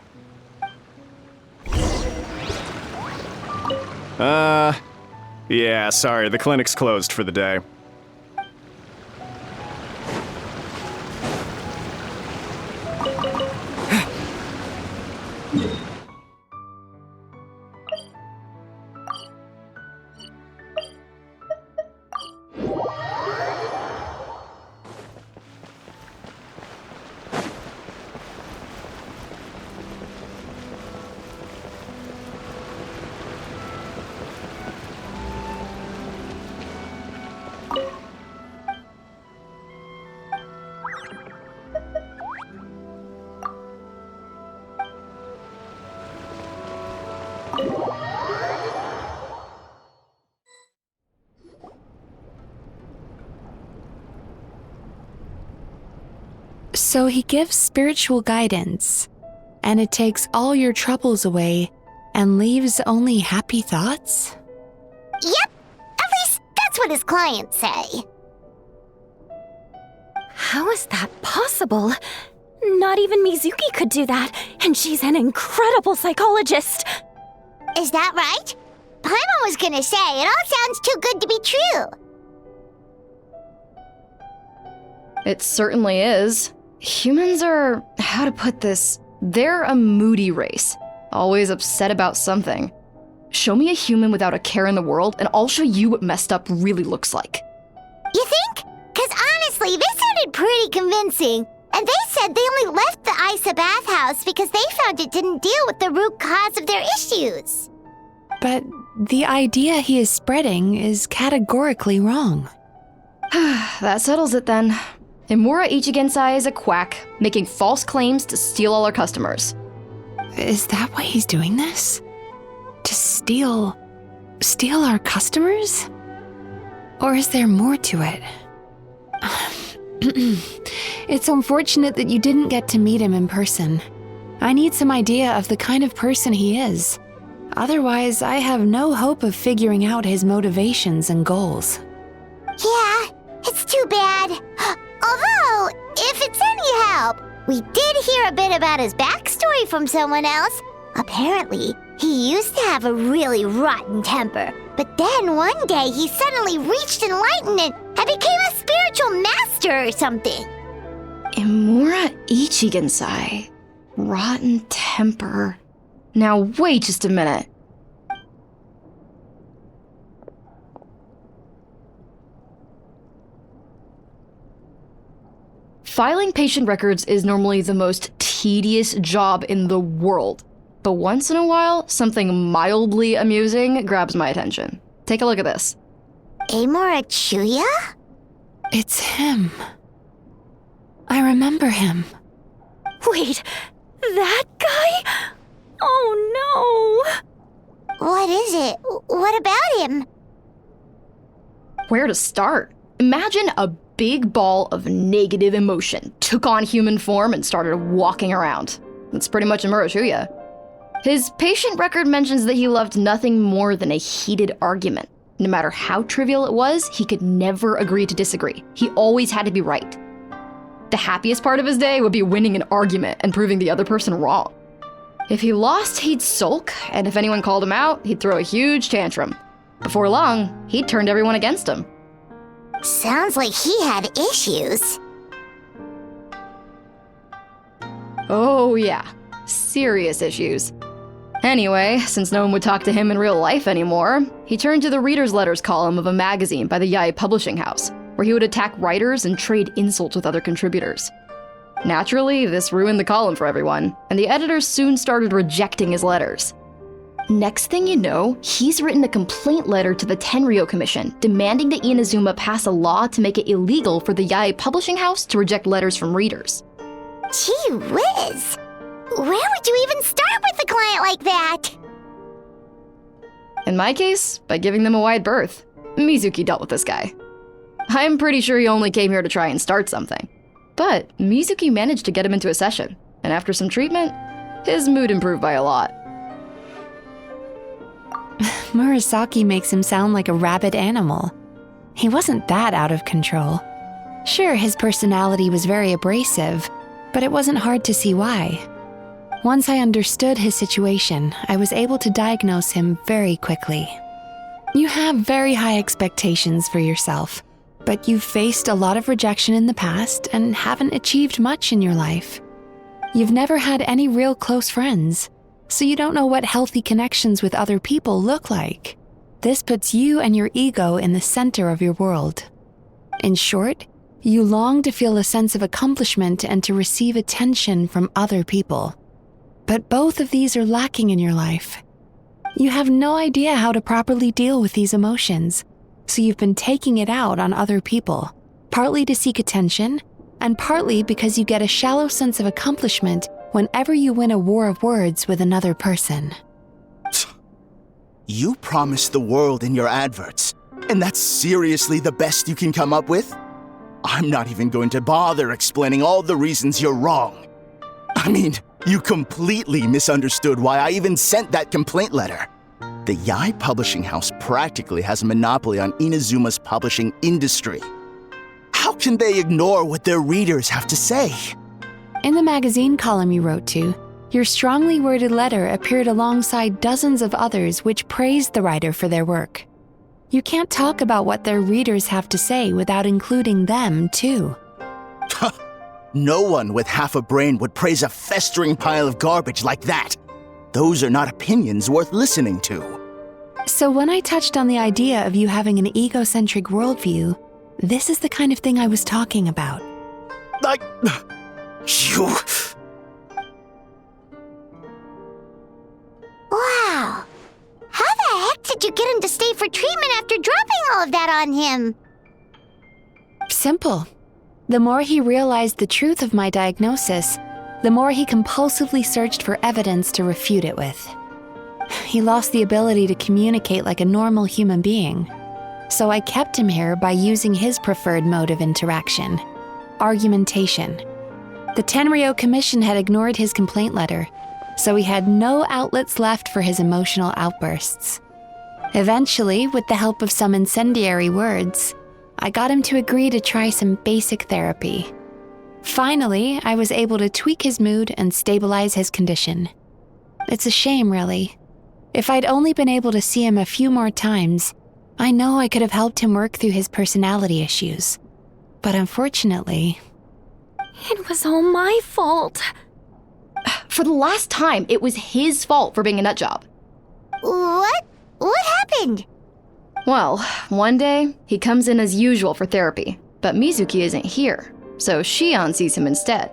Yeah, sorry, the clinic's closed for the day. So he gives spiritual guidance, and it takes all your troubles away and leaves only happy thoughts? Yep! At least that's what his clients say. How is that possible? Not even Mizuki could do that, and she's an incredible psychologist. Is that right? Paimon was gonna say, it all sounds too good to be true. It certainly is. Humans are, how to put this, they're a moody race, always upset about something. Show me a human without a care in the world, and I'll show you what messed up really looks like. You think? Because honestly, this sounded pretty convincing. And they said they only left the Isa bathhouse because they found it didn't deal with the root cause of their issues. But the idea he is spreading is categorically wrong. That settles it then. Imura Ichigensai is a quack, making false claims to steal all our customers. Is that why he's doing this? To steal our customers? Or is there more to it? It's unfortunate that you didn't get to meet him in person. I need some idea of the kind of person he is. Otherwise, I have no hope of figuring out his motivations and goals. Yeah, it's too bad. Although, if it's any help, we did hear a bit about his backstory from someone else. Apparently, he used to have a really rotten temper, but then one day he suddenly reached enlightenment and became a spiritual master or something. Imura Ichigensai. Rotten temper. Now wait just a minute. Filing patient records is normally the most tedious job in the world. But once in a while, something mildly amusing grabs my attention. Take a look at this. Amora Chuya? It's him. I remember him. Wait, that guy? Oh no! What is it? What about him? Where to start? Imagine a big ball of negative emotion took on human form and started walking around. That's pretty much Imura Chuya. His patient record mentions that he loved nothing more than a heated argument. No matter how trivial it was, he could never agree to disagree. He always had to be right. The happiest part of his day would be winning an argument and proving the other person wrong. If he lost, he'd sulk, and if anyone called him out, he'd throw a huge tantrum. Before long, he'd turned everyone against him. Sounds like he had issues. Oh yeah, serious issues. Anyway, since no one would talk to him in real life anymore, he turned to the reader's letters column of a magazine by the Yae Publishing House, where he would attack writers and trade insults with other contributors. Naturally, this ruined the column for everyone, and the editors soon started rejecting his letters. Next thing you know, he's written a complaint letter to the Tenryo Commission, demanding that Inazuma pass a law to make it illegal for the Yae Publishing House to reject letters from readers. Gee whiz! Where would you even start with a client like that? In my case, by giving them a wide berth. Mizuki dealt with this guy. I'm pretty sure he only came here to try and start something. But Mizuki managed to get him into a session, and after some treatment, his mood improved by a lot. Murasaki makes him sound like a rabid animal. He wasn't that out of control. Sure, his personality was very abrasive, but it wasn't hard to see why. Once I understood his situation, I was able to diagnose him very quickly. You have very high expectations for yourself, but you've faced a lot of rejection in the past and haven't achieved much in your life. You've never had any real close friends, so you don't know what healthy connections with other people look like. This puts you and your ego in the center of your world. In short, you long to feel a sense of accomplishment and to receive attention from other people. But both of these are lacking in your life. You have no idea how to properly deal with these emotions, so you've been taking it out on other people, partly to seek attention, and partly because you get a shallow sense of accomplishment whenever you win a war of words with another person. You promise the world in your adverts, and that's seriously the best you can come up with? I'm not even going to bother explaining all the reasons you're wrong. I mean, you completely misunderstood why I even sent that complaint letter. The Yae Publishing House practically has a monopoly on Inazuma's publishing industry. How can they ignore what their readers have to say? In the magazine column you wrote to, Your strongly worded letter appeared alongside dozens of others which praised the writer for their work. You can't talk about what their readers have to say without including them, too. No one with half a brain would praise a festering pile of garbage like that. Those are not opinions worth listening to. So when I touched on the idea of you having an egocentric worldview, this is the kind of thing I was talking about. You... Wow. How the heck did you get him to stay for treatment after dropping all of that on him? Simple. The more he realized the truth of my diagnosis, the more he compulsively searched for evidence to refute it with. He lost the ability to communicate like a normal human being. So I kept him here by using his preferred mode of interaction: argumentation. The Tenryo Commission had ignored his complaint letter, so he had no outlets left for his emotional outbursts. Eventually, with the help of some incendiary words, I got him to agree to try some basic therapy. Finally, I was able to tweak his mood and stabilize his condition. It's a shame, really. If I'd only been able to see him a few more times, I know I could have helped him work through his personality issues. But unfortunately... It was all my fault. For the last time, it was his fault for being a nutjob. What? What happened? Well, one day, he comes in as usual for therapy, but Mizuki isn't here, so Shion sees him instead.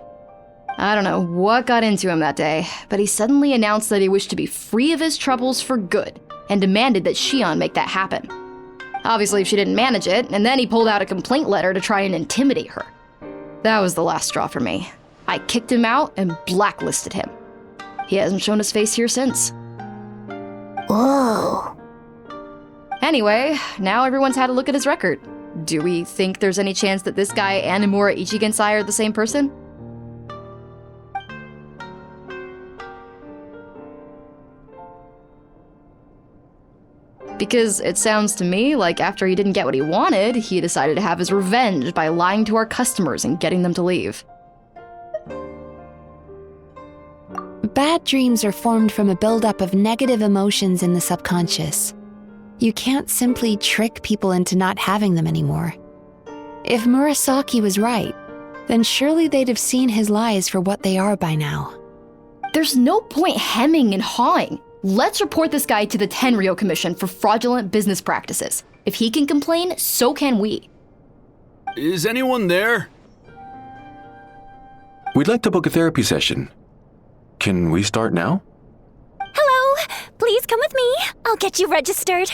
I don't know what got into him that day, but he suddenly announced that he wished to be free of his troubles for good, and demanded that Shion make that happen. Obviously, she didn't manage it, and then he pulled out a complaint letter to try and intimidate her. That was the last straw for me. I kicked him out and blacklisted him. He hasn't shown his face here since. Whoa. Anyway, now everyone's had a look at his record. Do we think there's any chance that this guy and Imura Ichigensai are the same person? Because it sounds to me like after he didn't get what he wanted, he decided to have his revenge by lying to our customers and getting them to leave. Bad dreams are formed from a buildup of negative emotions in the subconscious. You can't simply trick people into not having them anymore. If Murasaki was right, then surely they'd have seen his lies for what they are by now. There's no point hemming and hawing. Let's report this guy to the Tenryo Commission for fraudulent business practices. If he can complain, so can we. Is anyone there? We'd like to book a therapy session. Can we start now? Hello! Please come with me. I'll get you registered.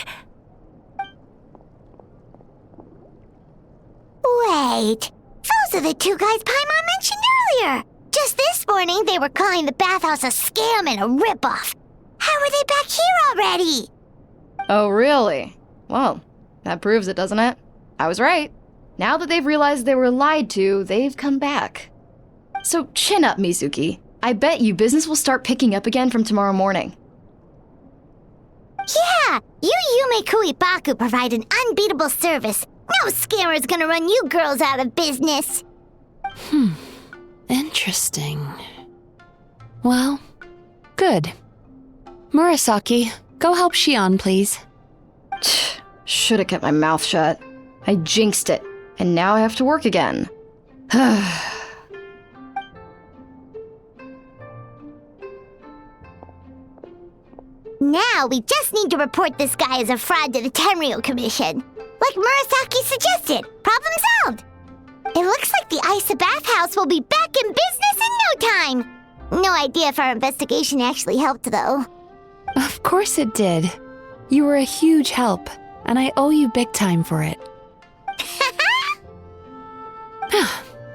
Wait. Those are the two guys Paimon mentioned earlier. Just this morning, they were calling the bathhouse a scam and a ripoff. How are they back here already? Oh, really? Well, that proves it, doesn't it? I was right. Now that they've realized they were lied to, they've come back. So chin up, Mizuki. I bet you business will start picking up again from tomorrow morning. Yeah, you Yume Kuibaku provide an unbeatable service. No scammer's gonna run you girls out of business. Interesting. Well, good. Murasaki, go help Shion, please. Should have kept my mouth shut. I jinxed it, and now I have to work again. Now we just need to report this guy as a fraud to the Tenryo Commission. Like Murasaki suggested. Problem solved. It looks like the Isa bathhouse will be back in business in no time. No idea if our investigation actually helped, though. Of course it did. You were a huge help, and I owe you big time for it.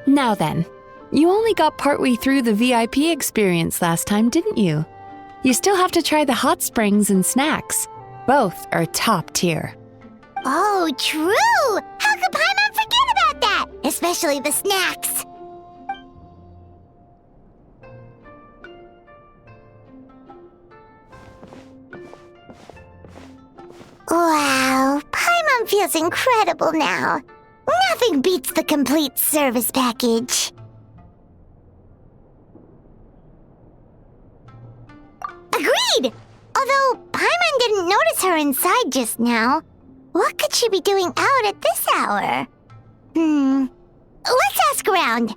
Now then, you only got partway through the VIP experience last time, didn't you? You still have to try the hot springs and snacks. Both are top tier. Oh, true! How could Paimon forget about that? Especially the snacks. Wow, Paimon feels incredible now. Nothing beats the complete service package. Though Paimon didn't notice her inside just now. What could she be doing out at this hour? Let's ask around.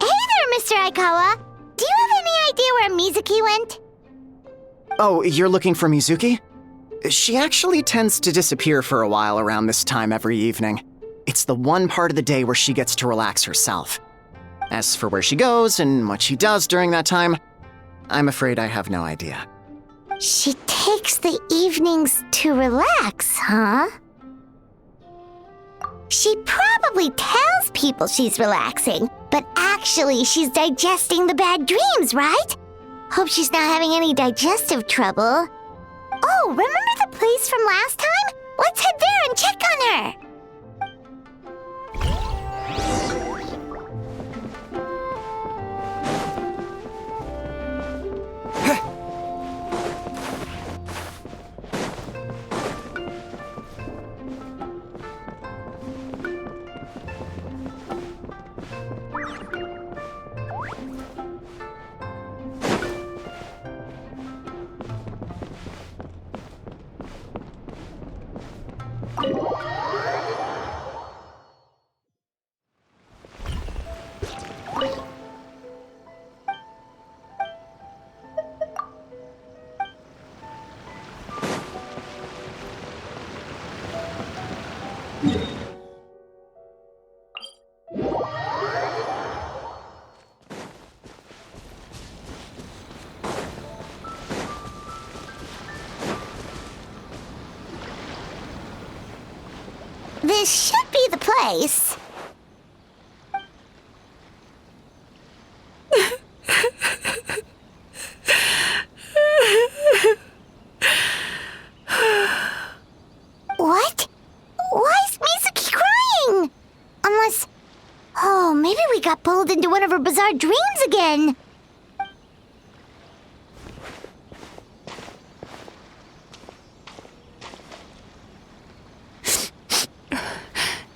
Hey there, Mr. Aikawa. Do you have any idea where Mizuki went? Oh, you're looking for Mizuki? She actually tends to disappear for a while around this time every evening. It's the one part of the day where she gets to relax herself. As for where she goes and what she does during that time, I'm afraid I have no idea. She takes the evenings to relax, huh? She probably tells people she's relaxing, but actually she's digesting the bad dreams, right? Hope she's not having any digestive trouble. Oh, remember the place from last time? Let's head there and check on her. This should be the place. What? Why is Mizuki crying? Unless... Oh, maybe we got pulled into one of her bizarre dreams again.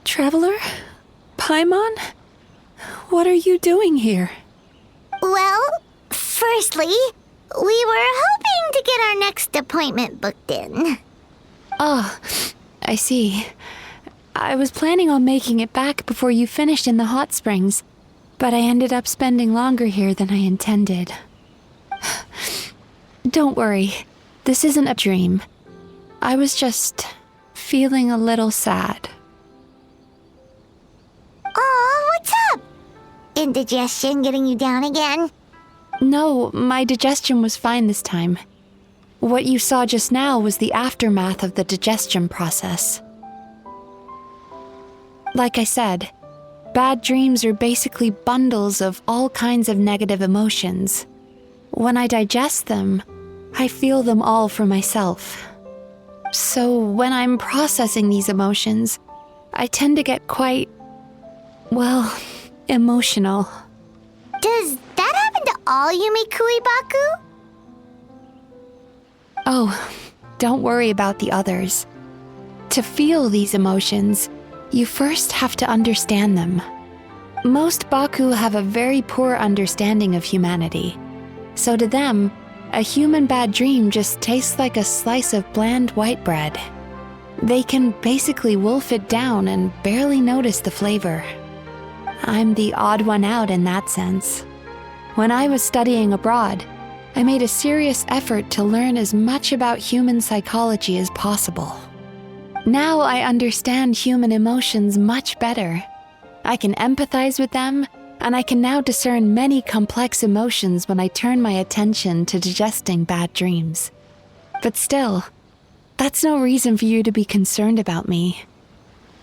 Traveler? Paimon? What are you doing here? Well, firstly, we were hoping to get our next appointment booked in. Oh, I see. I was planning on making it back before you finished in the hot springs, but I ended up spending longer here than I intended. Don't worry, this isn't a dream. I was just feeling a little sad. Oh, what's up? Indigestion getting you down again? No, my digestion was fine this time. What you saw just now was the aftermath of the digestion process. Like I said, bad dreams are basically bundles of all kinds of negative emotions. When I digest them, I feel them all for myself. So when I'm processing these emotions, I tend to get quite, well, emotional. Does that happen to all Yumikui Baku? Oh, don't worry about the others. To feel these emotions, you first have to understand them. Most Baku have a very poor understanding of humanity. So to them, a human bad dream just tastes like a slice of bland white bread. They can basically wolf it down and barely notice the flavor. I'm the odd one out in that sense. When I was studying abroad, I made a serious effort to learn as much about human psychology as possible. Now I understand human emotions much better. I can empathize with them, and I can now discern many complex emotions when I turn my attention to digesting bad dreams. But still, that's no reason for you to be concerned about me.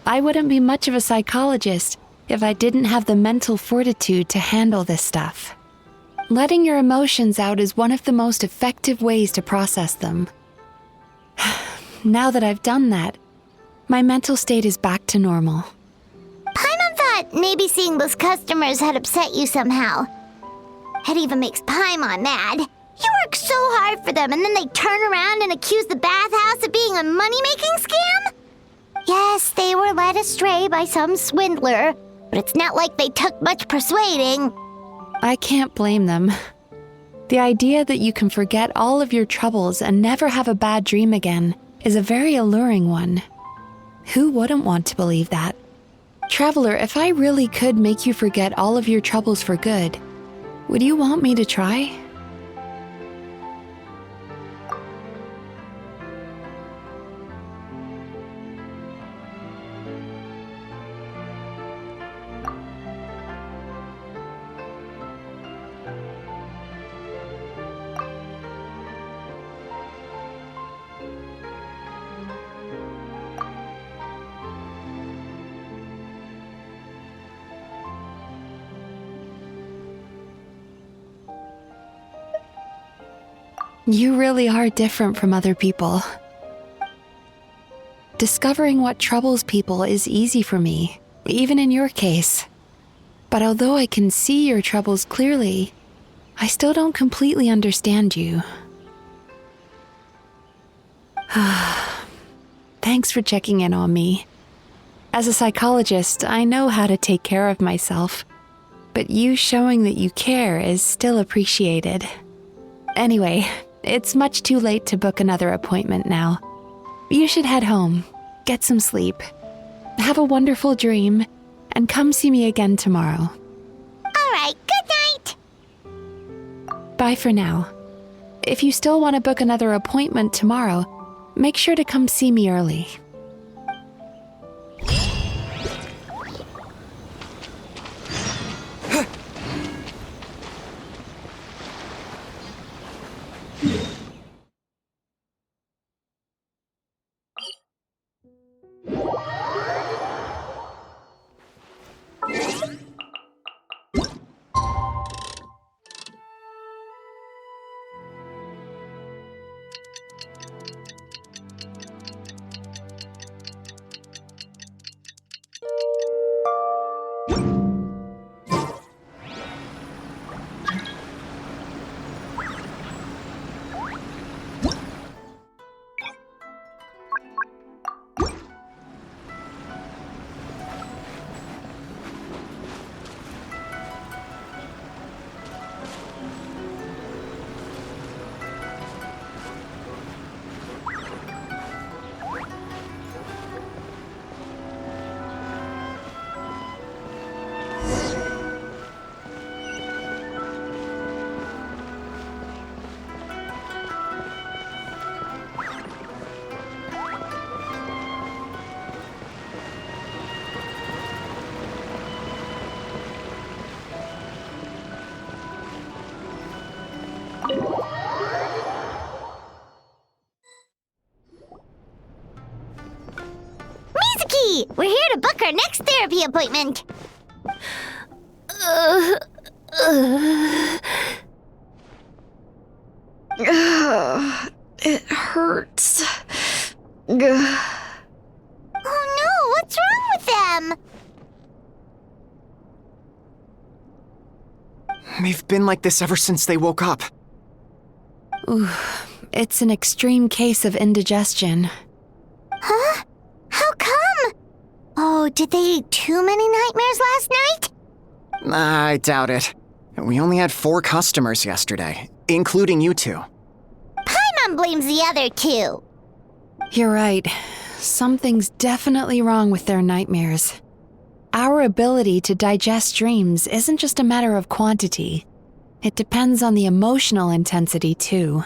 I wouldn't be much of a psychologist if I didn't have the mental fortitude to handle this stuff. Letting your emotions out is one of the most effective ways to process them. Now that I've done that, my mental state is back to normal. Paimon thought maybe seeing those customers had upset you somehow. It even makes Paimon mad. You work so hard for them and then they turn around and accuse the bathhouse of being a money-making scam? Yes, they were led astray by some swindler, but it's not like they took much persuading. I can't blame them. The idea that you can forget all of your troubles and never have a bad dream again is a very alluring one. Who wouldn't want to believe that? Traveler, if I really could make you forget all of your troubles for good, would you want me to try? You really are different from other people. Discovering what troubles people is easy for me, even in your case. But although I can see your troubles clearly, I still don't completely understand you. Thanks for checking in on me. As a psychologist, I know how to take care of myself, but you showing that you care is still appreciated. Anyway, it's much too late to book another appointment now. You should head home, get some sleep, have a wonderful dream, and come see me again tomorrow. All right, good night. Bye for now. If you still want to book another appointment tomorrow, make sure to come see me early. Mizuki! We're here to book our next therapy appointment. It hurts. Oh no, what's wrong with them? They've been like this ever since they woke up. Ooh, it's an extreme case of indigestion. Huh? How come? Oh, did they eat too many nightmares last night? I doubt it. We only had 4 customers yesterday, including you two. Paimon blames the other 2. You're right. Something's definitely wrong with their nightmares. Our ability to digest dreams isn't just a matter of quantity. It depends on the emotional intensity, too.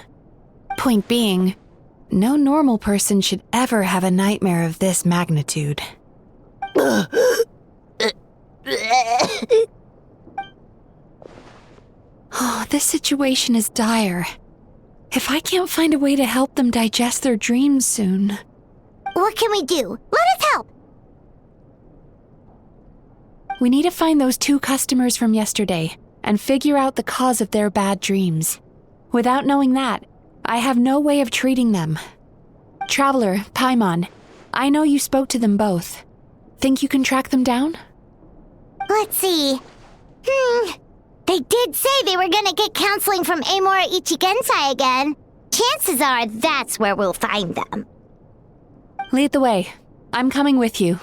Point being, no normal person should ever have a nightmare of this magnitude. Oh, this situation is dire. If I can't find a way to help them digest their dreams soon... What can we do? Let us help! We need to find those 2 customers from yesterday and figure out the cause of their bad dreams. Without knowing that, I have no way of treating them. Traveler, Paimon, I know you spoke to them both. Think you can track them down? Let's see. They did say they were gonna get counseling from Amora Ichigensai again. Chances are that's where we'll find them. Lead the way. I'm coming with you.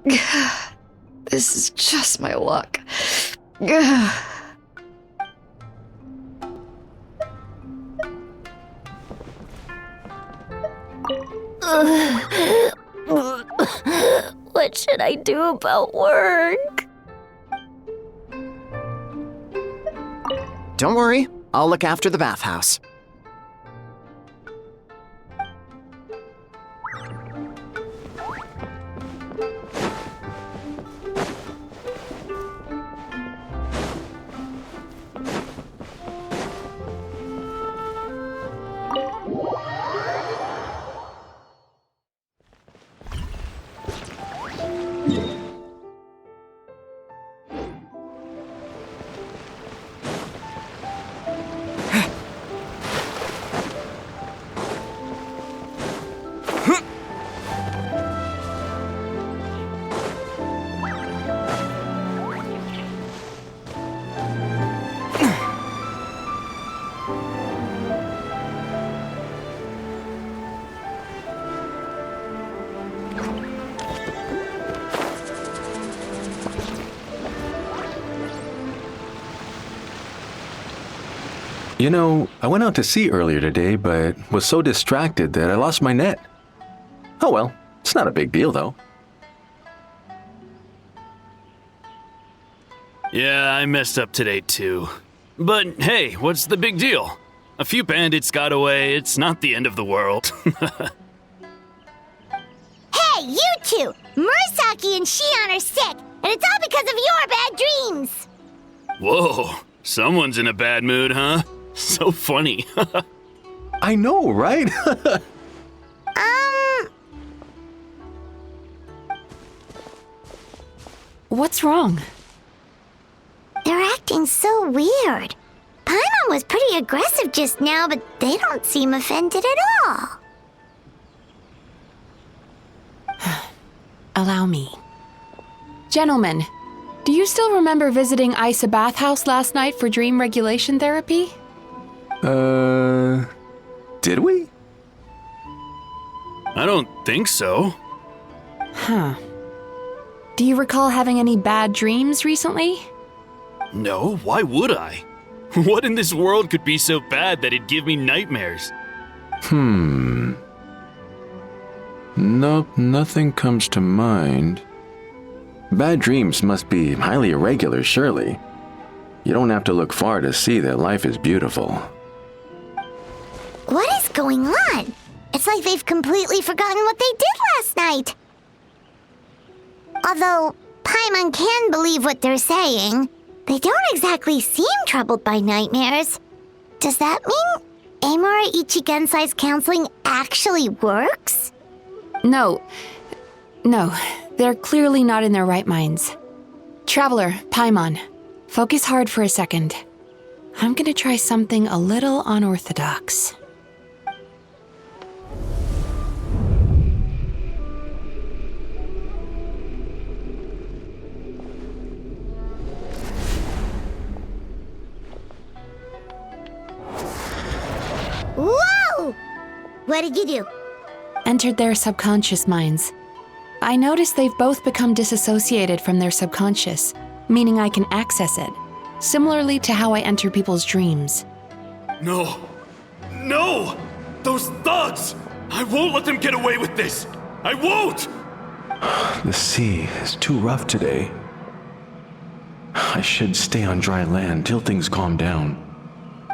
This is just my luck. What should I do about work? Don't worry, I'll look after the bathhouse. You know, I went out to sea earlier today, but was so distracted that I lost my net. Oh well, it's not a big deal though. Yeah, I messed up today too. But hey, what's the big deal? A few bandits got away, it's not the end of the world. Hey, you two! Murasaki and Shion are sick, and it's all because of your bad dreams! Whoa, someone's in a bad mood, huh? So funny. I know, right? What's wrong? They're acting so weird. Paimon was pretty aggressive just now, but they don't seem offended at all. Allow me. Gentlemen, do you still remember visiting Isa Bathhouse last night for dream regulation therapy? Did we? I don't think so. Huh. Do you recall having any bad dreams recently? No, why would I? What in this world could be so bad that it'd give me nightmares? Nope, nothing comes to mind. Bad dreams must be highly irregular, surely. You don't have to look far to see that life is beautiful. What is going on? It's like they've completely forgotten what they did last night. Although Paimon can believe what they're saying, they don't exactly seem troubled by nightmares. Does that mean Amura Ichigensai's counseling actually works? No, they're clearly not in their right minds. Traveler, Paimon, focus hard for a second. I'm gonna try something a little unorthodox. Whoa! What did you do? Entered their subconscious minds. I noticed they've both become disassociated from their subconscious, meaning I can access it, similarly to how I enter people's dreams. No! No! Those thugs! I won't let them get away with this! I won't! The sea is too rough today. I should stay on dry land till things calm down.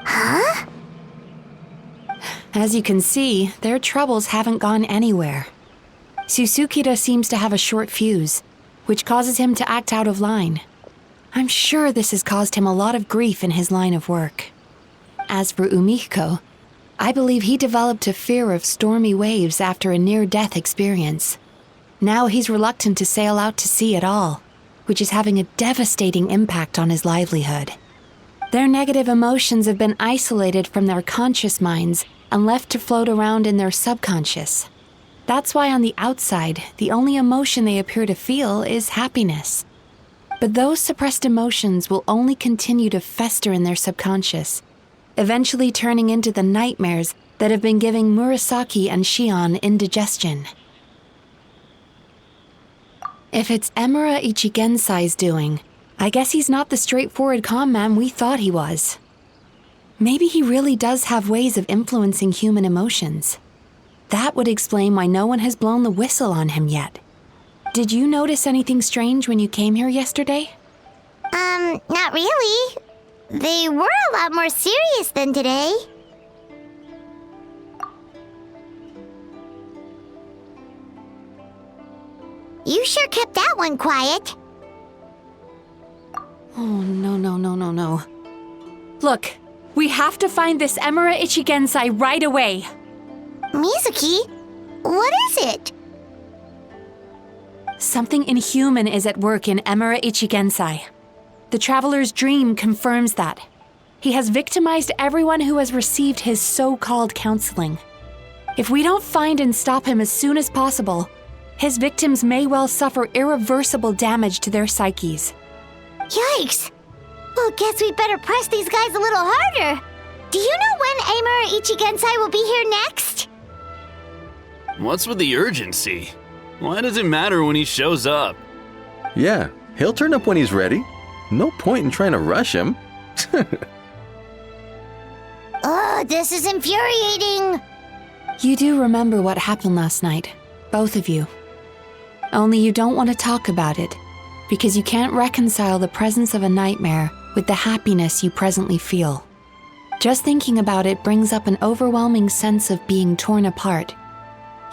Huh? As you can see, their troubles haven't gone anywhere. Susukida seems to have a short fuse, which causes him to act out of line. I'm sure this has caused him a lot of grief in his line of work. As for Umihiko, I believe he developed a fear of stormy waves after a near-death experience. Now he's reluctant to sail out to sea at all, which is having a devastating impact on his livelihood. Their negative emotions have been isolated from their conscious minds and left to float around in their subconscious. That's why on the outside, the only emotion they appear to feel is happiness. But those suppressed emotions will only continue to fester in their subconscious, eventually turning into the nightmares that have been giving Murasaki and Shion indigestion. If it's Emura Ichigensai's doing, I guess he's not the straightforward con man we thought he was. Maybe he really does have ways of influencing human emotions. That would explain why no one has blown the whistle on him yet. Did you notice anything strange when you came here yesterday? Not really. They were a lot more serious than today. You sure kept that one quiet. Oh, no. Look, we have to find this Emura Ichigensai right away. Mizuki? What is it? Something inhuman is at work in Emura Ichigensai. The Traveler's dream confirms that. He has victimized everyone who has received his so-called counseling. If we don't find and stop him as soon as possible, his victims may well suffer irreversible damage to their psyches. Yikes! Well, guess we better press these guys a little harder. Do you know when Emura Ichigensai will be here next? What's with the urgency? Why does it matter when he shows up? Yeah, he'll turn up when he's ready. No point in trying to rush him. Ugh, this is infuriating. You do remember what happened last night, both of you. Only you don't want to talk about it, because you can't reconcile the presence of a nightmare with the happiness you presently feel. Just thinking about it brings up an overwhelming sense of being torn apart.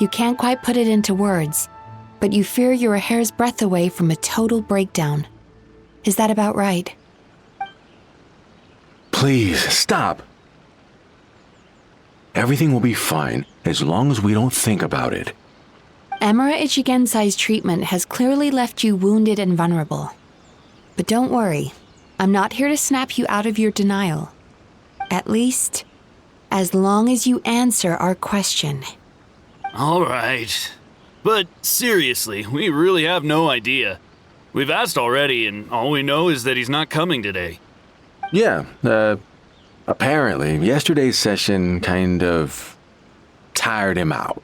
You can't quite put it into words, but you fear you're a hair's breadth away from a total breakdown. Is that about right? Please, stop. Everything will be fine as long as we don't think about it. Emura Ichigensai's treatment has clearly left you wounded and vulnerable. But don't worry, I'm not here to snap you out of your denial. At least, as long as you answer our question. All right. But seriously, we really have no idea. We've asked already, and all we know is that he's not coming today. Yeah, apparently, yesterday's session kind of tired him out.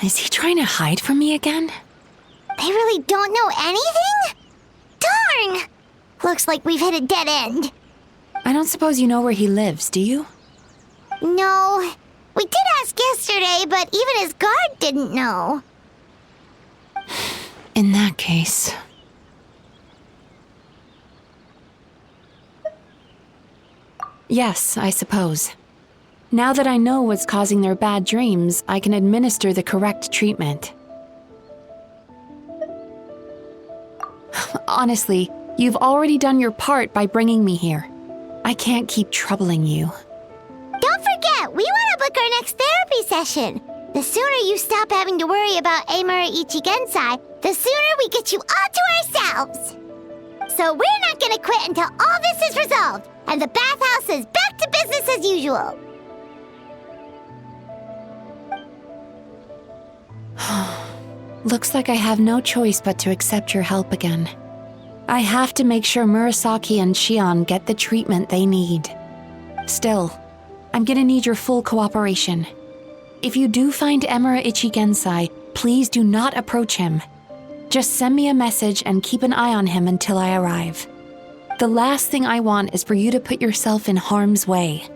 Is he trying to hide from me again? They really don't know anything? Darn! Looks like we've hit a dead end. I don't suppose you know where he lives, do you? No. We did ask yesterday, but even his guard didn't know. In that case... Yes, I suppose. Now that I know what's causing their bad dreams, I can administer the correct treatment. Honestly, you've already done your part by bringing me here. I can't keep troubling you. Don't forget, we want to book our next therapy session. The sooner you stop having to worry about Emura Ichigensai, the sooner we get you all to ourselves. So we're not going to quit until all this is resolved, and the bathhouse is back to business as usual. Looks like I have no choice but to accept your help again. I have to make sure Murasaki and Shion get the treatment they need. Still, I'm gonna need your full cooperation. If you do find Emura Ichigensai, please do not approach him. Just send me a message and keep an eye on him until I arrive. The last thing I want is for you to put yourself in harm's way.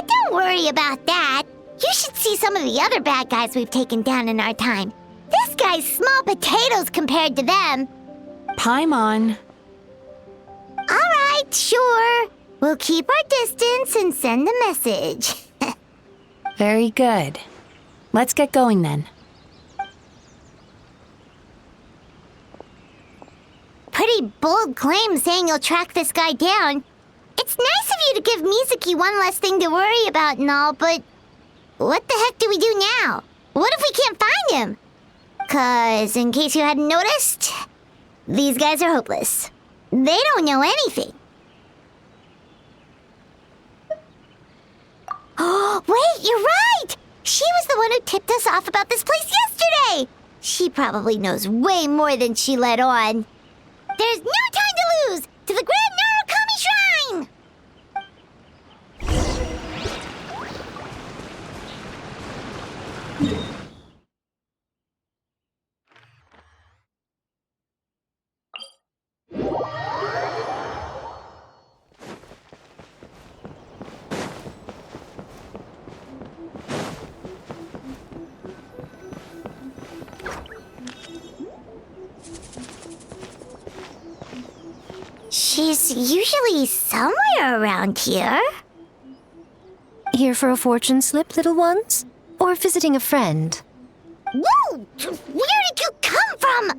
Don't worry about that. You should see some of the other bad guys we've taken down in our time. This guy's small potatoes compared to them. Paimon. All right, sure. We'll keep our distance and send the message. Very good. Let's get going then. Pretty bold claim saying you'll track this guy down. It's nice of you to give Mizuki one less thing to worry about and all, but what the heck do we do now? What if we can't find him? 'Cause, in case you hadn't noticed, these guys are hopeless. They don't know anything. Oh, wait, you're right! She was the one who tipped us off about this place yesterday! She probably knows way more than she let on. There's no time to lose! To the Grand Narukami Shrine! She's usually somewhere around here. Here for a fortune slip, little ones? Or visiting a friend? Whoa! Where did you come from?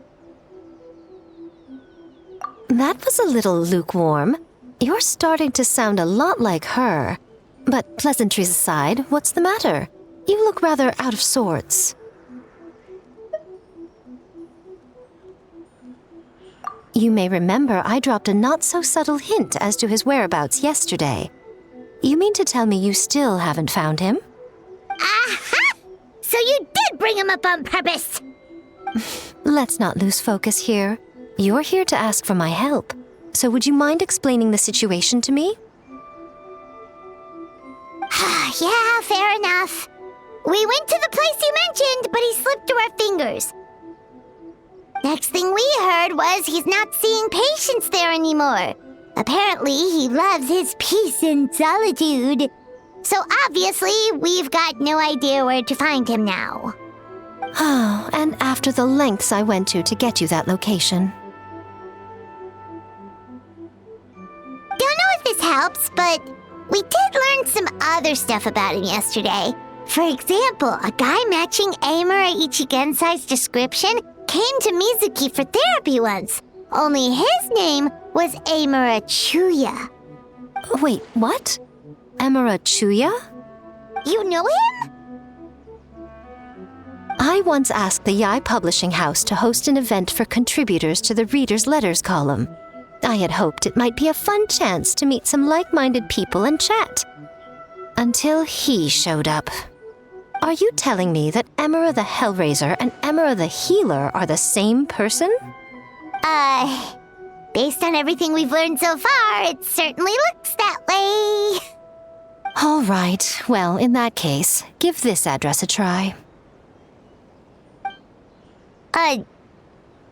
That was a little lukewarm. You're starting to sound a lot like her. But pleasantries aside, what's the matter? You look rather out of sorts. You may remember I dropped a not-so-subtle hint as to his whereabouts yesterday. You mean to tell me you still haven't found him? Aha! So you did bring him up on purpose! Let's not lose focus here. You're here to ask for my help. So would you mind explaining the situation to me? Yeah, fair enough. We went to the place you mentioned, but he slipped through our fingers. Next thing we heard was he's not seeing patients there anymore. Apparently, he loves his peace and solitude. So obviously, we've got no idea where to find him now. Oh, and after the lengths I went to get you that location. Don't know if this helps, but we did learn some other stuff about him yesterday. For example, a guy matching Amura Ichigensai's description came to Mizuki for therapy once. Only his name was Amura Chuya. Wait, what? Amura Chuya? You know him? I once asked the Yai Publishing House to host an event for contributors to the Reader's Letters column. I had hoped it might be a fun chance to meet some like-minded people and chat. Until he showed up. Are you telling me that Amura the Hellraiser and Amura the Healer are the same person? Based on everything we've learned so far, it certainly looks that way. All right, well, in that case, give this address a try.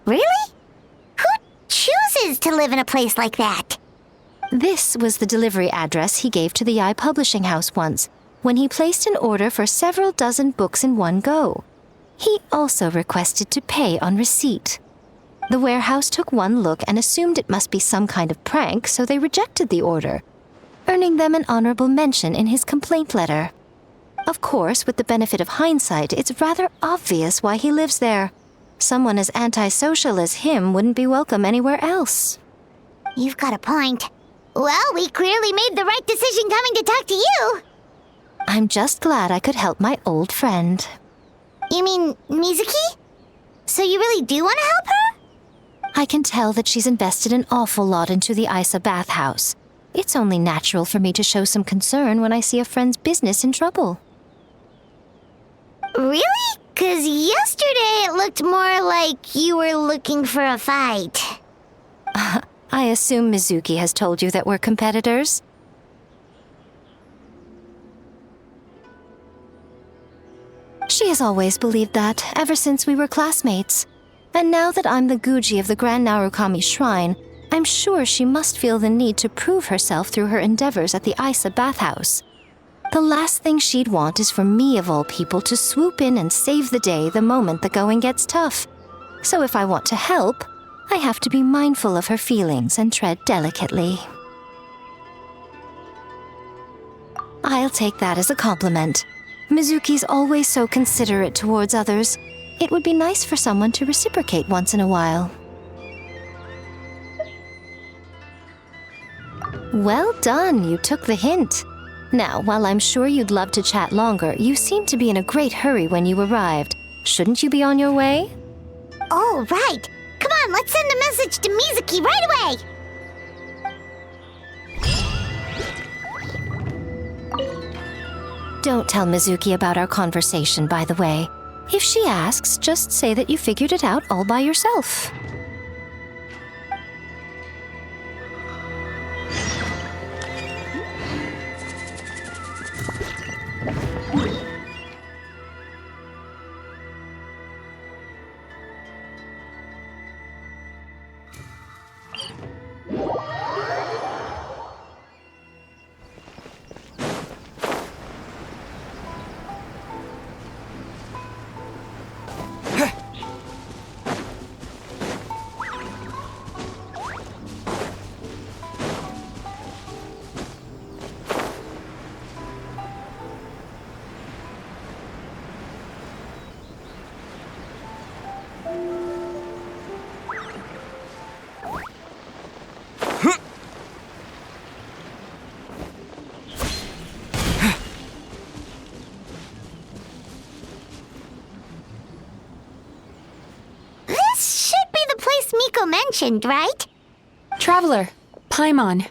Really? Who chooses to live in a place like that? This was the delivery address he gave to the Yai Publishing House once, when he placed an order for several dozen books in one go. He also requested to pay on receipt. The warehouse took one look and assumed it must be some kind of prank, so they rejected the order, earning them an honorable mention in his complaint letter. Of course, with the benefit of hindsight, it's rather obvious why he lives there. Someone as antisocial as him wouldn't be welcome anywhere else. You've got a point. Well, we clearly made the right decision coming to talk to you. I'm just glad I could help my old friend. You mean Mizuki? So you really do want to help her? I can tell that she's invested an awful lot into the Isa bathhouse. It's only natural for me to show some concern when I see a friend's business in trouble. Really? 'Cause yesterday it looked more like you were looking for a fight. I assume Mizuki has told you that we're competitors? She has always believed that, ever since we were classmates. And now that I'm the Guji of the Grand Narukami Shrine, I'm sure she must feel the need to prove herself through her endeavors at the Isa bathhouse. The last thing she'd want is for me, of all people, to swoop in and save the day the moment the going gets tough. So if I want to help, I have to be mindful of her feelings and tread delicately. I'll take that as a compliment. Mizuki's always so considerate towards others. It would be nice for someone to reciprocate once in a while. Well done, you took the hint. Now, while I'm sure you'd love to chat longer, you seemed to be in a great hurry when you arrived. Shouldn't you be on your way? Oh, right. Come on, let's send a message to Mizuki right away. Don't tell Mizuki about our conversation, by the way. If she asks, just say that you figured it out all by yourself. Mako mentioned, right? Traveler, Paimon.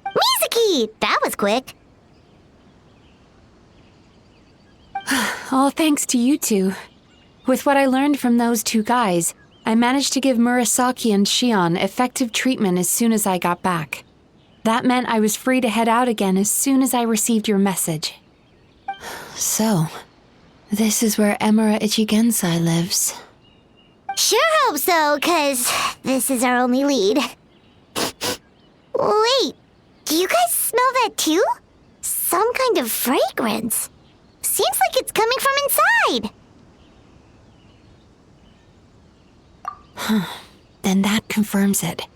Mizuki! That was quick. All thanks to you two. With what I learned from those two guys, I managed to give Murasaki and Shion effective treatment as soon as I got back. That meant I was free to head out again as soon as I received your message. So, this is where Emura Ichigensai lives. Sure hope so, 'cause this is our only lead. Wait, do you guys smell that too? Some kind of fragrance. Seems like it's coming from inside. Then that confirms it.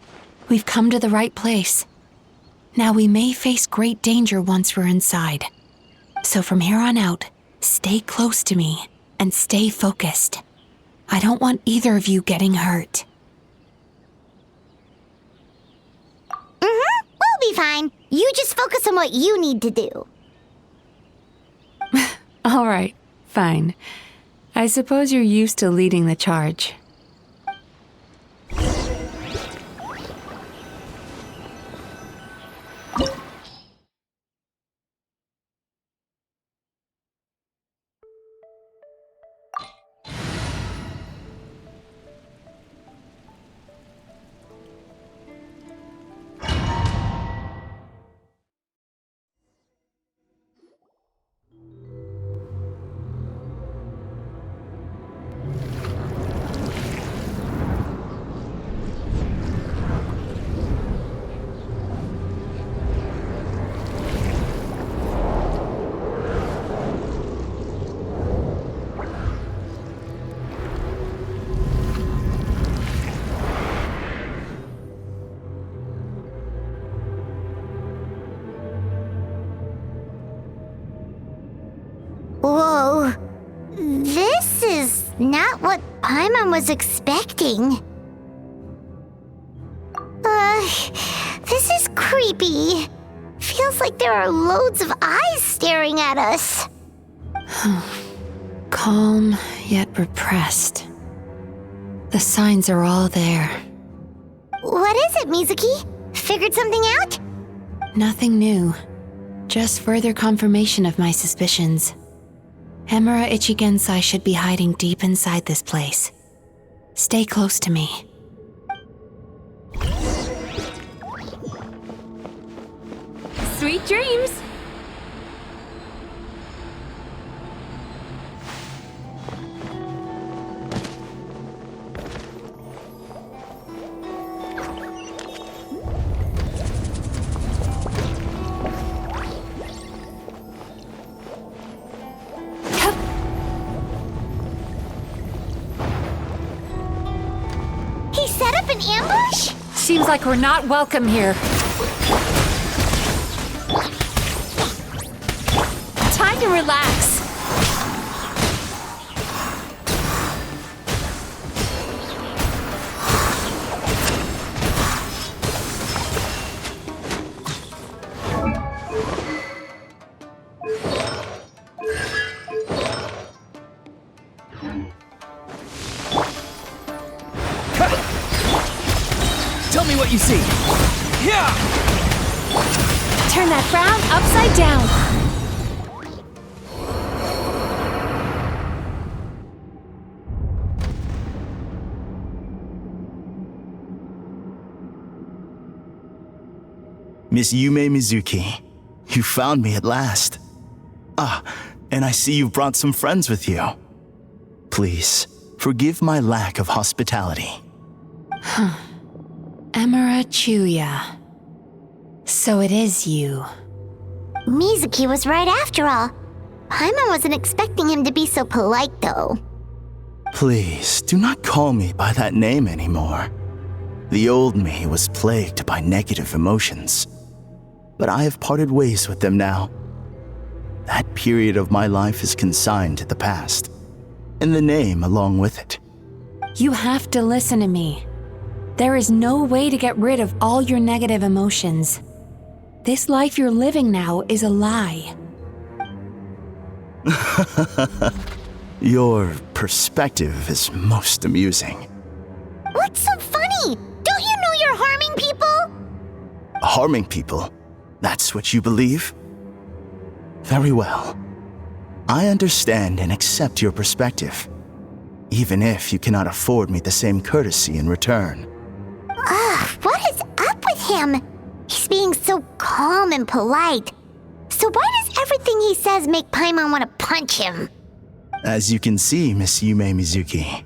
We've come to the right place. Now we may face great danger once we're inside. So from here on out, stay close to me and stay focused. I don't want either of you getting hurt. We'll be fine. You just focus on what you need to do. All right, fine. I suppose you're used to leading the charge. Whoa. This is not what Paimon was expecting. This is creepy. Feels like there are loads of eyes staring at us. Calm, yet repressed. The signs are all there. What is it, Mizuki? Figured something out? Nothing new. Just further confirmation of my suspicions. Emura Ichigensai should be hiding deep inside this place. Stay close to me. Sweet dreams! He set up an ambush? Seems like we're not welcome here. Time to relax. Tell me what you see. Yeah! Turn that frown upside down. Miss Yumemizuki, you found me at last. Ah, and I see you've brought some friends with you. Please, forgive my lack of hospitality. Emura Chuya. So it is you. Mizuki was right after all. Paimon wasn't expecting him to be so polite, though. Please, do not call me by that name anymore. The old me was plagued by negative emotions, but I have parted ways with them now. That period of my life is consigned to the past, and the name along with it. You have to listen to me. There is no way to get rid of all your negative emotions. This life you're living now is a lie. Your perspective is most amusing. What's so funny? Don't you know you're harming people? Harming people? That's what you believe? Very well. I understand and accept your perspective, even if you cannot afford me the same courtesy in return. What is up with him? He's being so calm and polite. So why does everything he says make Paimon want to punch him? As you can see, Miss Yumemizuki,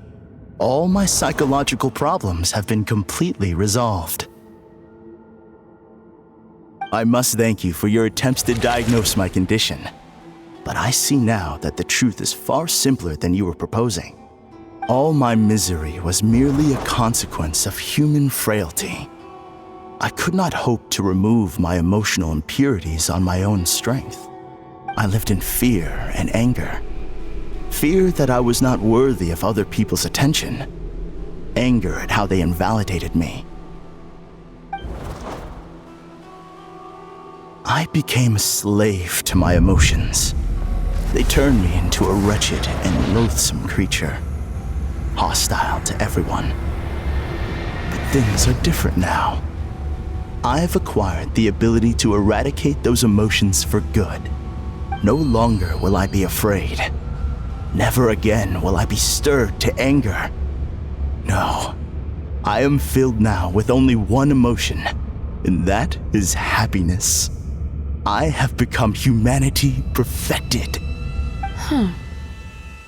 all my psychological problems have been completely resolved. I must thank you for your attempts to diagnose my condition, but I see now that the truth is far simpler than you were proposing. All my misery was merely a consequence of human frailty. I could not hope to remove my emotional impurities on my own strength. I lived in fear and anger. Fear that I was not worthy of other people's attention. Anger at how they invalidated me. I became a slave to my emotions. They turned me into a wretched and loathsome creature, hostile to everyone. But things are different now. I have acquired the ability to eradicate those emotions for good. No longer will I be afraid. Never again will I be stirred to anger. No, I am filled now with only one emotion, and that is happiness. I have become humanity perfected.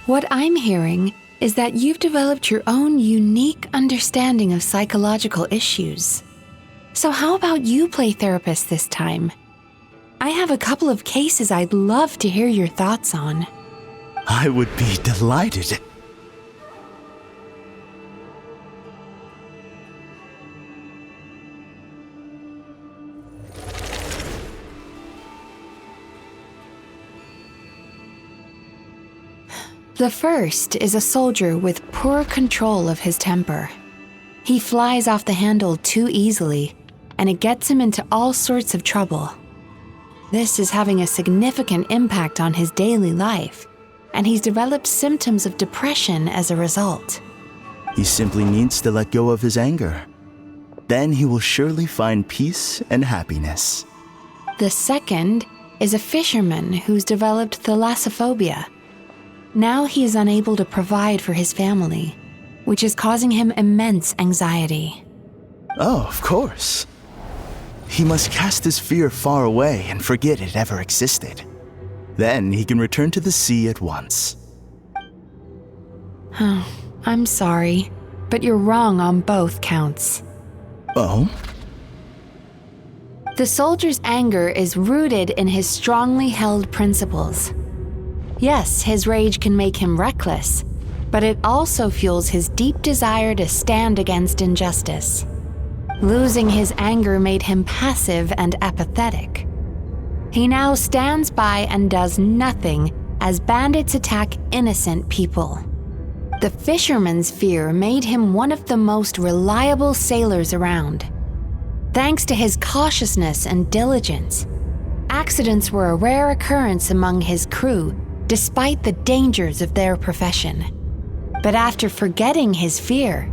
What I'm hearing is that you've developed your own unique understanding of psychological issues. So how about you play therapist this time? I have a couple of cases I'd love to hear your thoughts on. I would be delighted. The first is a soldier with poor control of his temper. He flies off the handle too easily, and it gets him into all sorts of trouble. This is having a significant impact on his daily life, and he's developed symptoms of depression as a result. He simply needs to let go of his anger. Then he will surely find peace and happiness. The second is a fisherman who's developed thalassophobia. Now he is unable to provide for his family, which is causing him immense anxiety. Oh, of course. He must cast his fear far away and forget it ever existed. Then he can return to the sea at once. I'm sorry, but you're wrong on both counts. Oh? The soldier's anger is rooted in his strongly held principles. Yes, his rage can make him reckless, but it also fuels his deep desire to stand against injustice. Losing his anger made him passive and apathetic. He now stands by and does nothing as bandits attack innocent people. The fisherman's fear made him one of the most reliable sailors around. Thanks to his cautiousness and diligence, accidents were a rare occurrence among his crew, despite the dangers of their profession. But after forgetting his fear,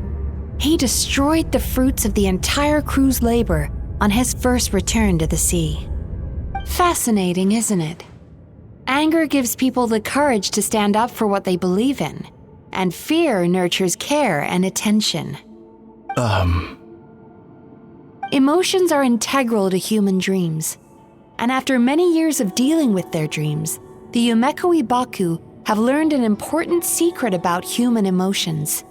he destroyed the fruits of the entire crew's labor on his first return to the sea. Fascinating, isn't it? Anger gives people the courage to stand up for what they believe in, and fear nurtures care and attention. Emotions are integral to human dreams, and after many years of dealing with their dreams, the Yumekoi Baku have learned an important secret about human emotions.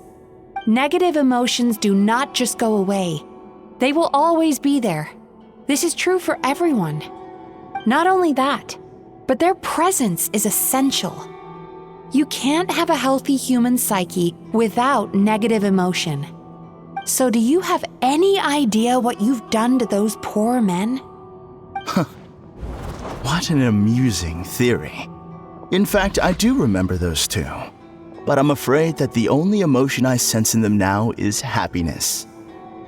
Negative emotions do not just go away. They will always be there. This is true for everyone. Not only that, but their presence is essential. You can't have a healthy human psyche without negative emotion. So do you have any idea what you've done to those poor men? What an amusing theory. In fact, I do remember those two. But I'm afraid that the only emotion I sense in them now is happiness.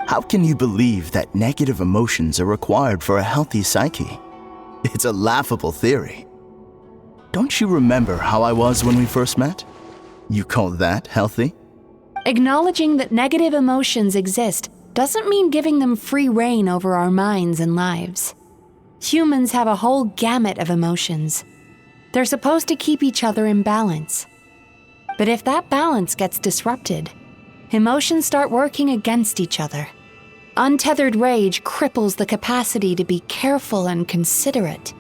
How can you believe that negative emotions are required for a healthy psyche? It's a laughable theory. Don't you remember how I was when we first met? You call that healthy? Acknowledging that negative emotions exist doesn't mean giving them free rein over our minds and lives. Humans have a whole gamut of emotions. They're supposed to keep each other in balance. But if that balance gets disrupted, emotions start working against each other. Untethered rage cripples the capacity to be careful and considerate.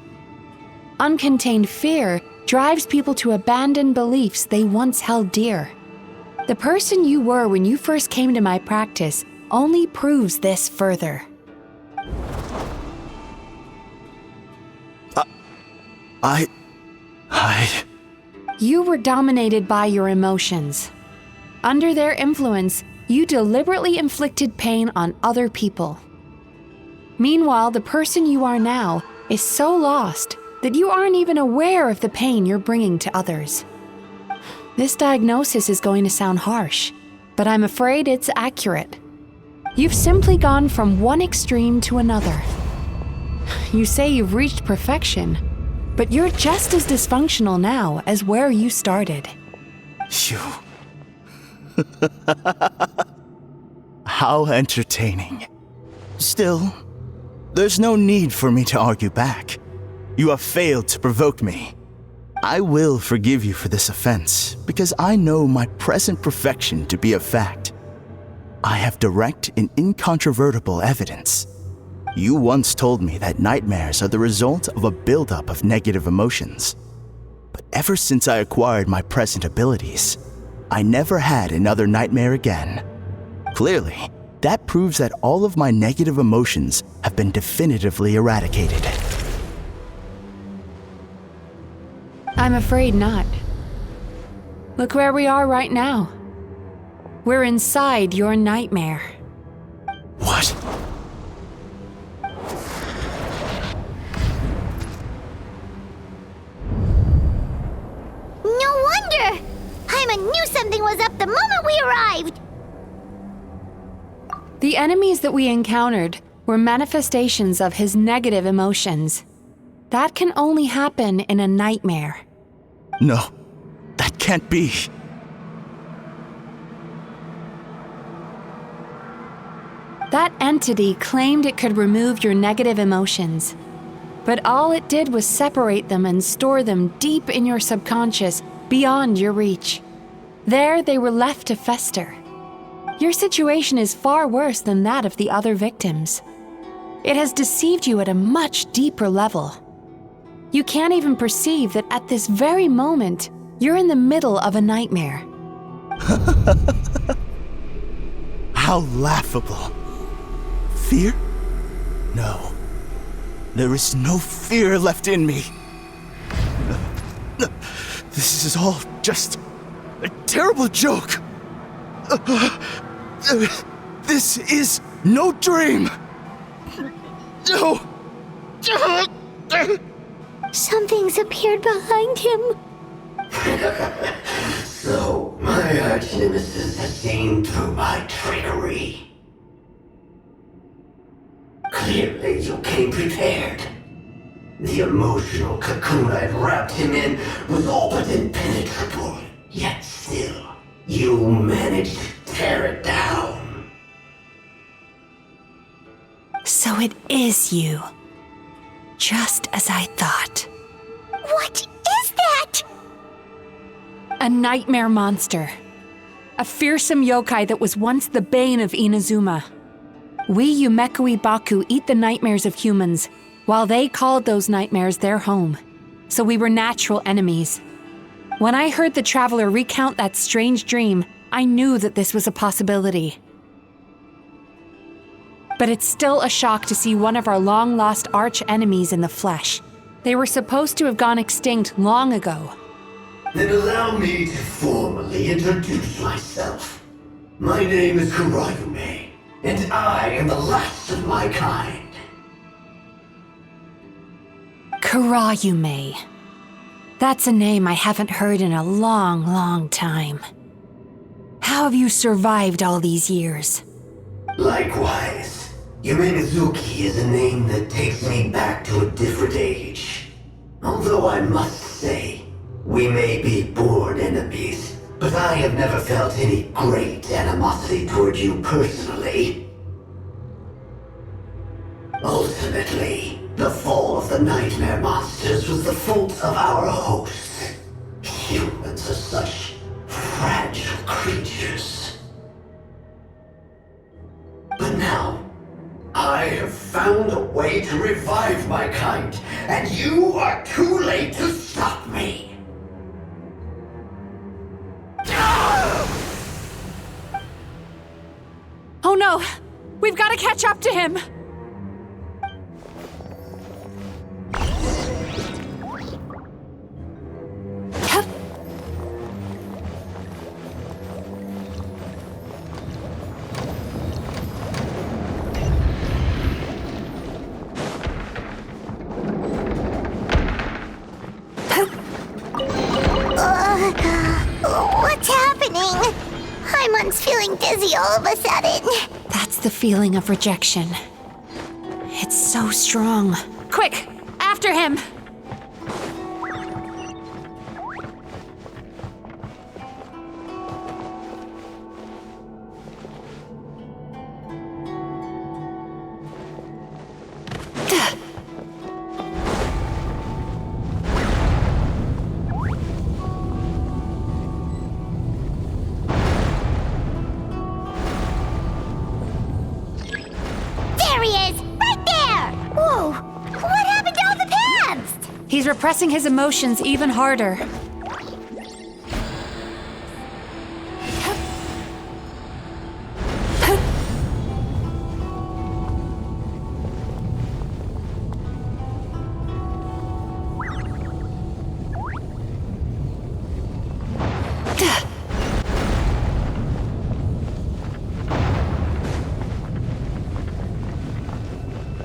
Uncontained fear drives people to abandon beliefs they once held dear. The person you were when you first came to my practice only proves this further. You were dominated by your emotions. Under their influence, you deliberately inflicted pain on other people. Meanwhile, the person you are now is so lost that you aren't even aware of the pain you're bringing to others. This diagnosis is going to sound harsh, but I'm afraid it's accurate. You've simply gone from one extreme to another. You say you've reached perfection, but you're just as dysfunctional now as where you started. You... How entertaining. Still, there's no need for me to argue back. You have failed to provoke me. I will forgive you for this offense, because I know my present perfection to be a fact. I have direct and incontrovertible evidence. You once told me that nightmares are the result of a buildup of negative emotions. But ever since I acquired my present abilities, I never had another nightmare again. Clearly, that proves that all of my negative emotions have been definitively eradicated. I'm afraid not. Look where we are right now. We're inside your nightmare. What? No wonder! Paimon knew something was up the moment we arrived! The enemies that we encountered were manifestations of his negative emotions. That can only happen in a nightmare. No, that can't be. That entity claimed it could remove your negative emotions. But all it did was separate them and store them deep in your subconscious, beyond your reach. There they were left to fester. Your situation is far worse than that of the other victims. It has deceived you at a much deeper level. You can't even perceive that at this very moment, you're in the middle of a nightmare. How laughable. Fear? No. There is no fear left in me. This is all just a terrible joke. This is no dream. No. Something's appeared behind him. So, my arch-nemesis has seen through my trickery. Clearly, you came prepared. The emotional cocoon I'd wrapped him in was all but impenetrable. Yet still, you managed to tear it down. So it is you. Just as I thought. What is that? A nightmare monster. A fearsome yokai that was once the bane of Inazuma. We Yumekui Baku eat the nightmares of humans, while they called those nightmares their home. So we were natural enemies. When I heard the traveler recount that strange dream, I knew that this was a possibility. But it's still a shock to see one of our long-lost arch-enemies in the flesh. They were supposed to have gone extinct long ago. Then allow me to formally introduce myself. My name is Kurayume, and I am the last of my kind. Kurayume. That's a name I haven't heard in a long, long time. How have you survived all these years? Likewise. Yumemizuki is a name that takes me back to a different age. Although I must say, we may be born enemies, but I have never felt any great animosity toward you personally. Ultimately, the fall of the nightmare monsters was the fault of our hosts. Humans are such fragile creatures. But now, I have found a way to revive my kind, and you are too late to stop me. Oh no! We've got to catch up to him! What's happening? Paimon's feeling dizzy all of a sudden. That's the feeling of rejection. It's so strong. Quick! After him! He's repressing his emotions even harder.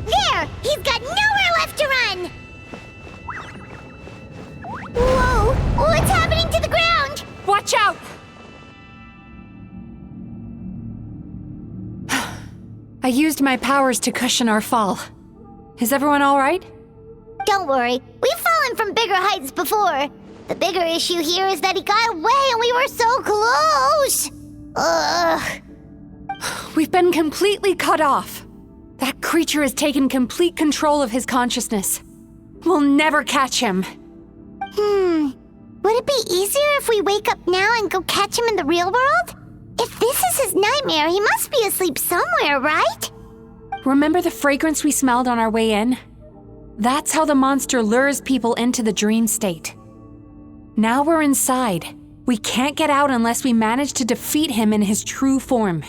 There! He's got nowhere left to run! Whoa! What's happening to the ground? Watch out! I used my powers to cushion our fall. Is everyone all right? Don't worry. We've fallen from bigger heights before. The bigger issue here is that he got away and we were so close! Ugh. We've been completely cut off. That creature has taken complete control of his consciousness. We'll never catch him. Would it be easier if we wake up now and go catch him in the real world? If this is his nightmare, he must be asleep somewhere, right? Remember the fragrance we smelled on our way in? That's how the monster lures people into the dream state. Now we're inside. We can't get out unless we manage to defeat him in his true form.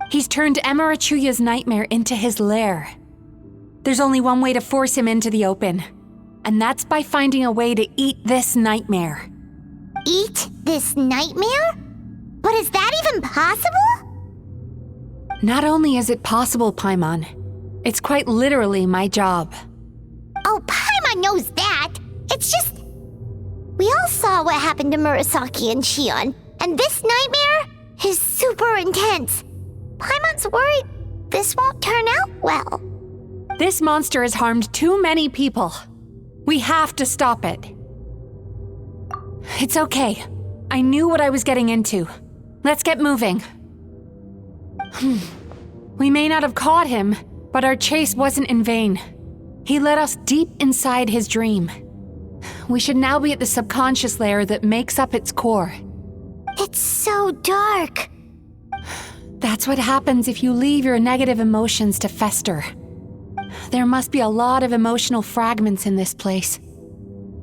He's turned Emarachuya's nightmare into his lair. There's only one way to force him into the open. And that's by finding a way to eat this nightmare. Eat this nightmare? But is that even possible? Not only is it possible, Paimon, it's quite literally my job. Oh, Paimon knows that. It's just... We all saw what happened to Murasaki and Shion, and this nightmare is super intense. Paimon's worried this won't turn out well. This monster has harmed too many people. We have to stop it. It's okay. I knew what I was getting into. Let's get moving. We may not have caught him, but our chase wasn't in vain. He led us deep inside his dream. We should now be at the subconscious layer that makes up its core. It's so dark. That's what happens if you leave your negative emotions to fester. There must be a lot of emotional fragments in this place.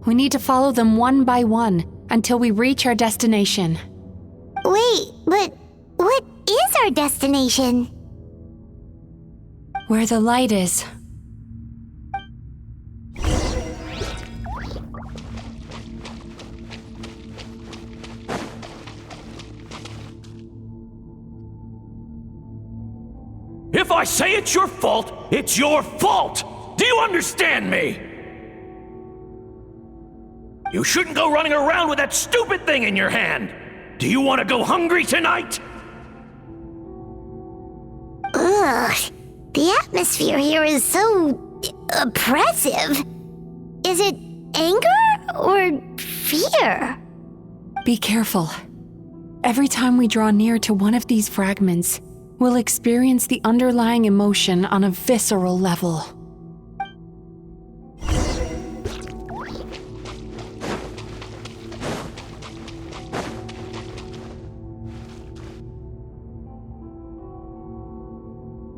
We need to follow them one by one until we reach our destination. Wait, but what is our destination? Where the light is. If I say it's your fault, it's your fault! Do you understand me? You shouldn't go running around with that stupid thing in your hand! Do you want to go hungry tonight? Ugh. The atmosphere here is so... oppressive. Is it anger or fear? Be careful. Every time we draw near to one of these fragments, we'll experience the underlying emotion on a visceral level.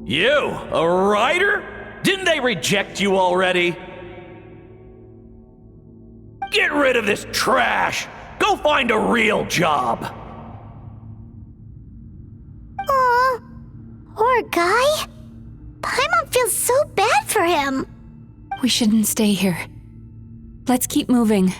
You, a writer? Didn't they reject you already? Get rid of this trash! Go find a real job! Aw, poor guy. Paimon feels so bad for him. We shouldn't stay here. Let's keep moving.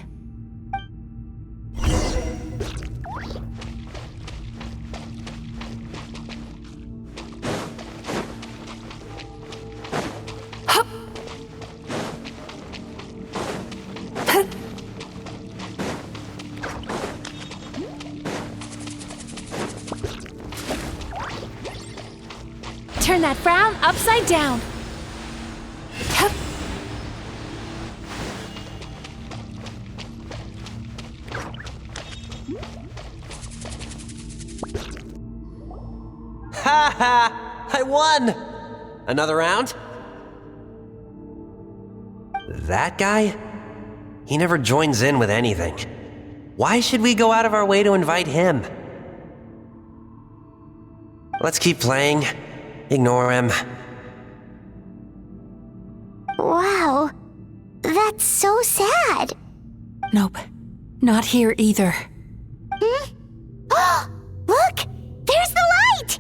Turn that frown upside down. Hup. Ha ha! I won! Another round? That guy? He never joins in with anything. Why should we go out of our way to invite him? Let's keep playing. Ignore him. Wow, that's so sad. Nope, not here either. Hmm? Look, there's the light!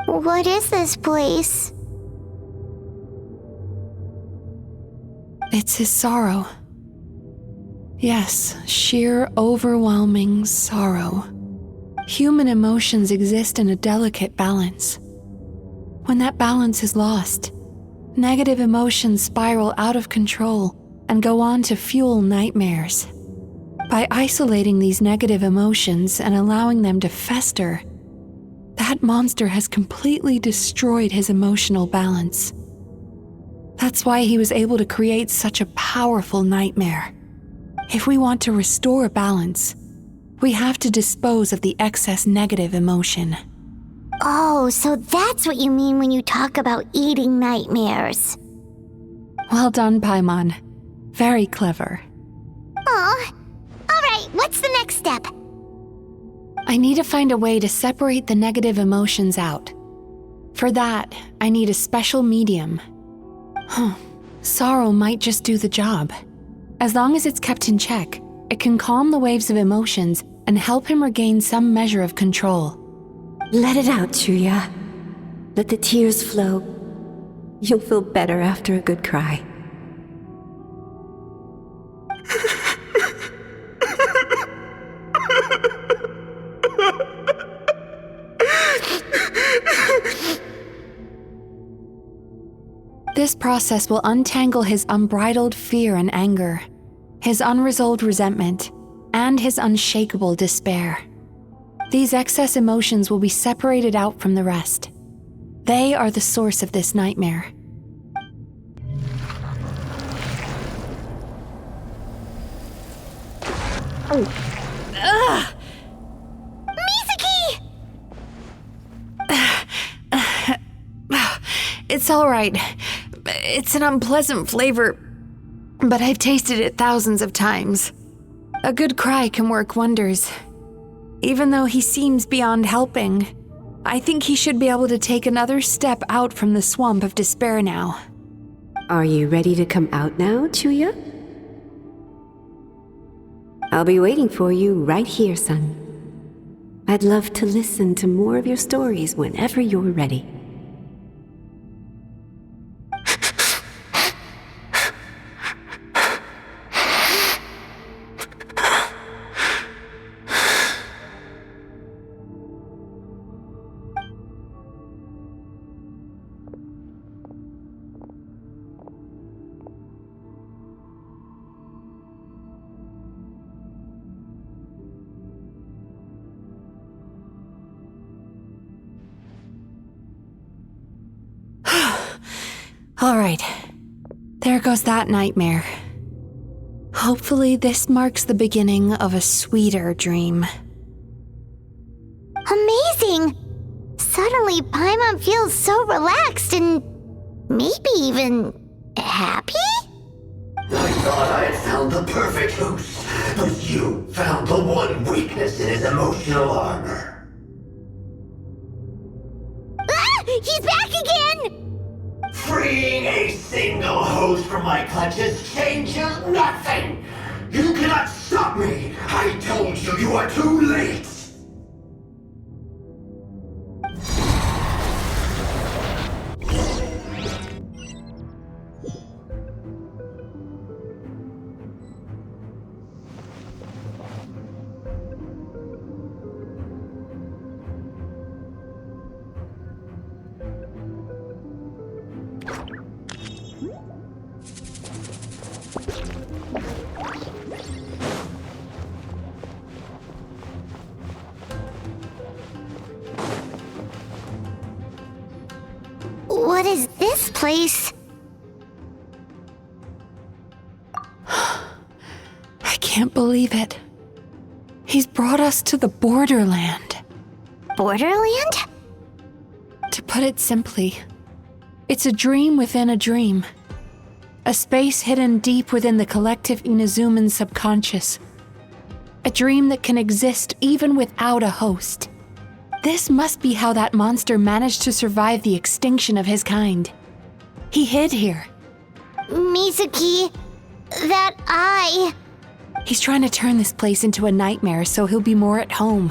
What is this place? It's his sorrow. Yes, sheer overwhelming sorrow. Human emotions exist in a delicate balance. When that balance is lost, negative emotions spiral out of control and go on to fuel nightmares. By isolating these negative emotions and allowing them to fester, that monster has completely destroyed his emotional balance. That's why he was able to create such a powerful nightmare. If we want to restore balance, we have to dispose of the excess negative emotion. Oh, so that's what you mean when you talk about eating nightmares. Well done, Paimon. Very clever. Aw. Alright, what's the next step? I need to find a way to separate the negative emotions out. For that, I need a special medium. Sorrow might just do the job. As long as it's kept in check, it can calm the waves of emotions and help him regain some measure of control. Let it out, Chuya. Let the tears flow. You'll feel better after a good cry. This process will untangle his unbridled fear and anger, his unresolved resentment, and his unshakable despair. These excess emotions will be separated out from the rest. They are the source of this nightmare. Ugh! It's all right. It's an unpleasant flavor, but I've tasted it thousands of times. A good cry can work wonders. Even though he seems beyond helping, I think he should be able to take another step out from the swamp of despair now. Are you ready to come out now, Chuya? I'll be waiting for you right here, son. I'd love to listen to more of your stories whenever you're ready. All right. There goes that nightmare. Hopefully this marks the beginning of a sweeter dream. Amazing! Suddenly, Paimon feels so relaxed and maybe even happy? I thought I had found the perfect host, but you found the one weakness in his emotional armor. Ah! He's back again! Freeing a single host from my clutches changes nothing! You cannot stop me! I told you, you are too late! What is this place? I can't believe it. He's brought us to the Borderland. Borderland? To put it simply, it's a dream within a dream. A space hidden deep within the collective Inazuman subconscious. A dream that can exist even without a host. This must be how that monster managed to survive the extinction of his kind. He hid here. Mizuki, that eye. He's trying to turn this place into a nightmare so he'll be more at home.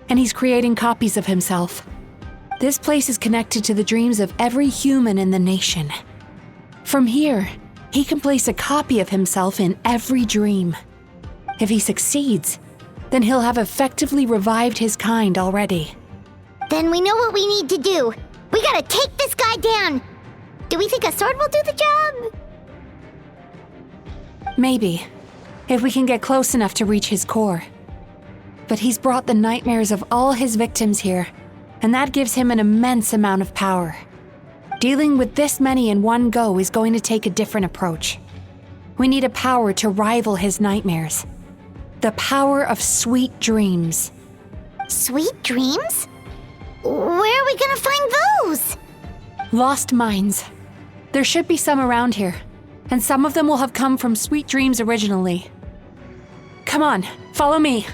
And he's creating copies of himself. This place is connected to the dreams of every human in the nation. From here, he can place a copy of himself in every dream. If he succeeds, then he'll have effectively revived his kind already. Then we know what we need to do. We gotta take this guy down. Do we think a sword will do the job? Maybe, if we can get close enough to reach his core. But he's brought the nightmares of all his victims here, and that gives him an immense amount of power. Dealing with this many in one go is going to take a different approach. We need a power to rival his nightmares. The power of sweet dreams. Sweet dreams? Where are we gonna find those? Lost minds. There should be some around here, and some of them will have come from sweet dreams originally. Come on, follow me.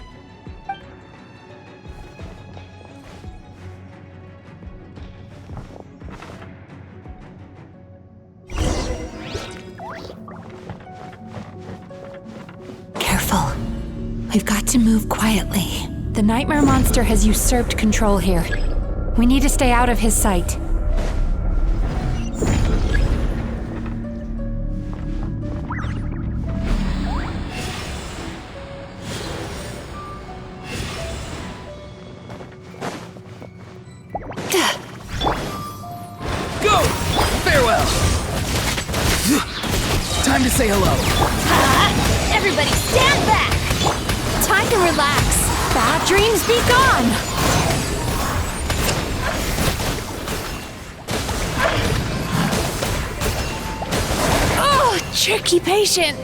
Careful. We've got to move quietly. The nightmare monster has usurped control here. We need to stay out of his sight. Go! Farewell! Time to say hello. Everybody stand back! Time to relax. Bad dreams be gone! Oh, tricky patient!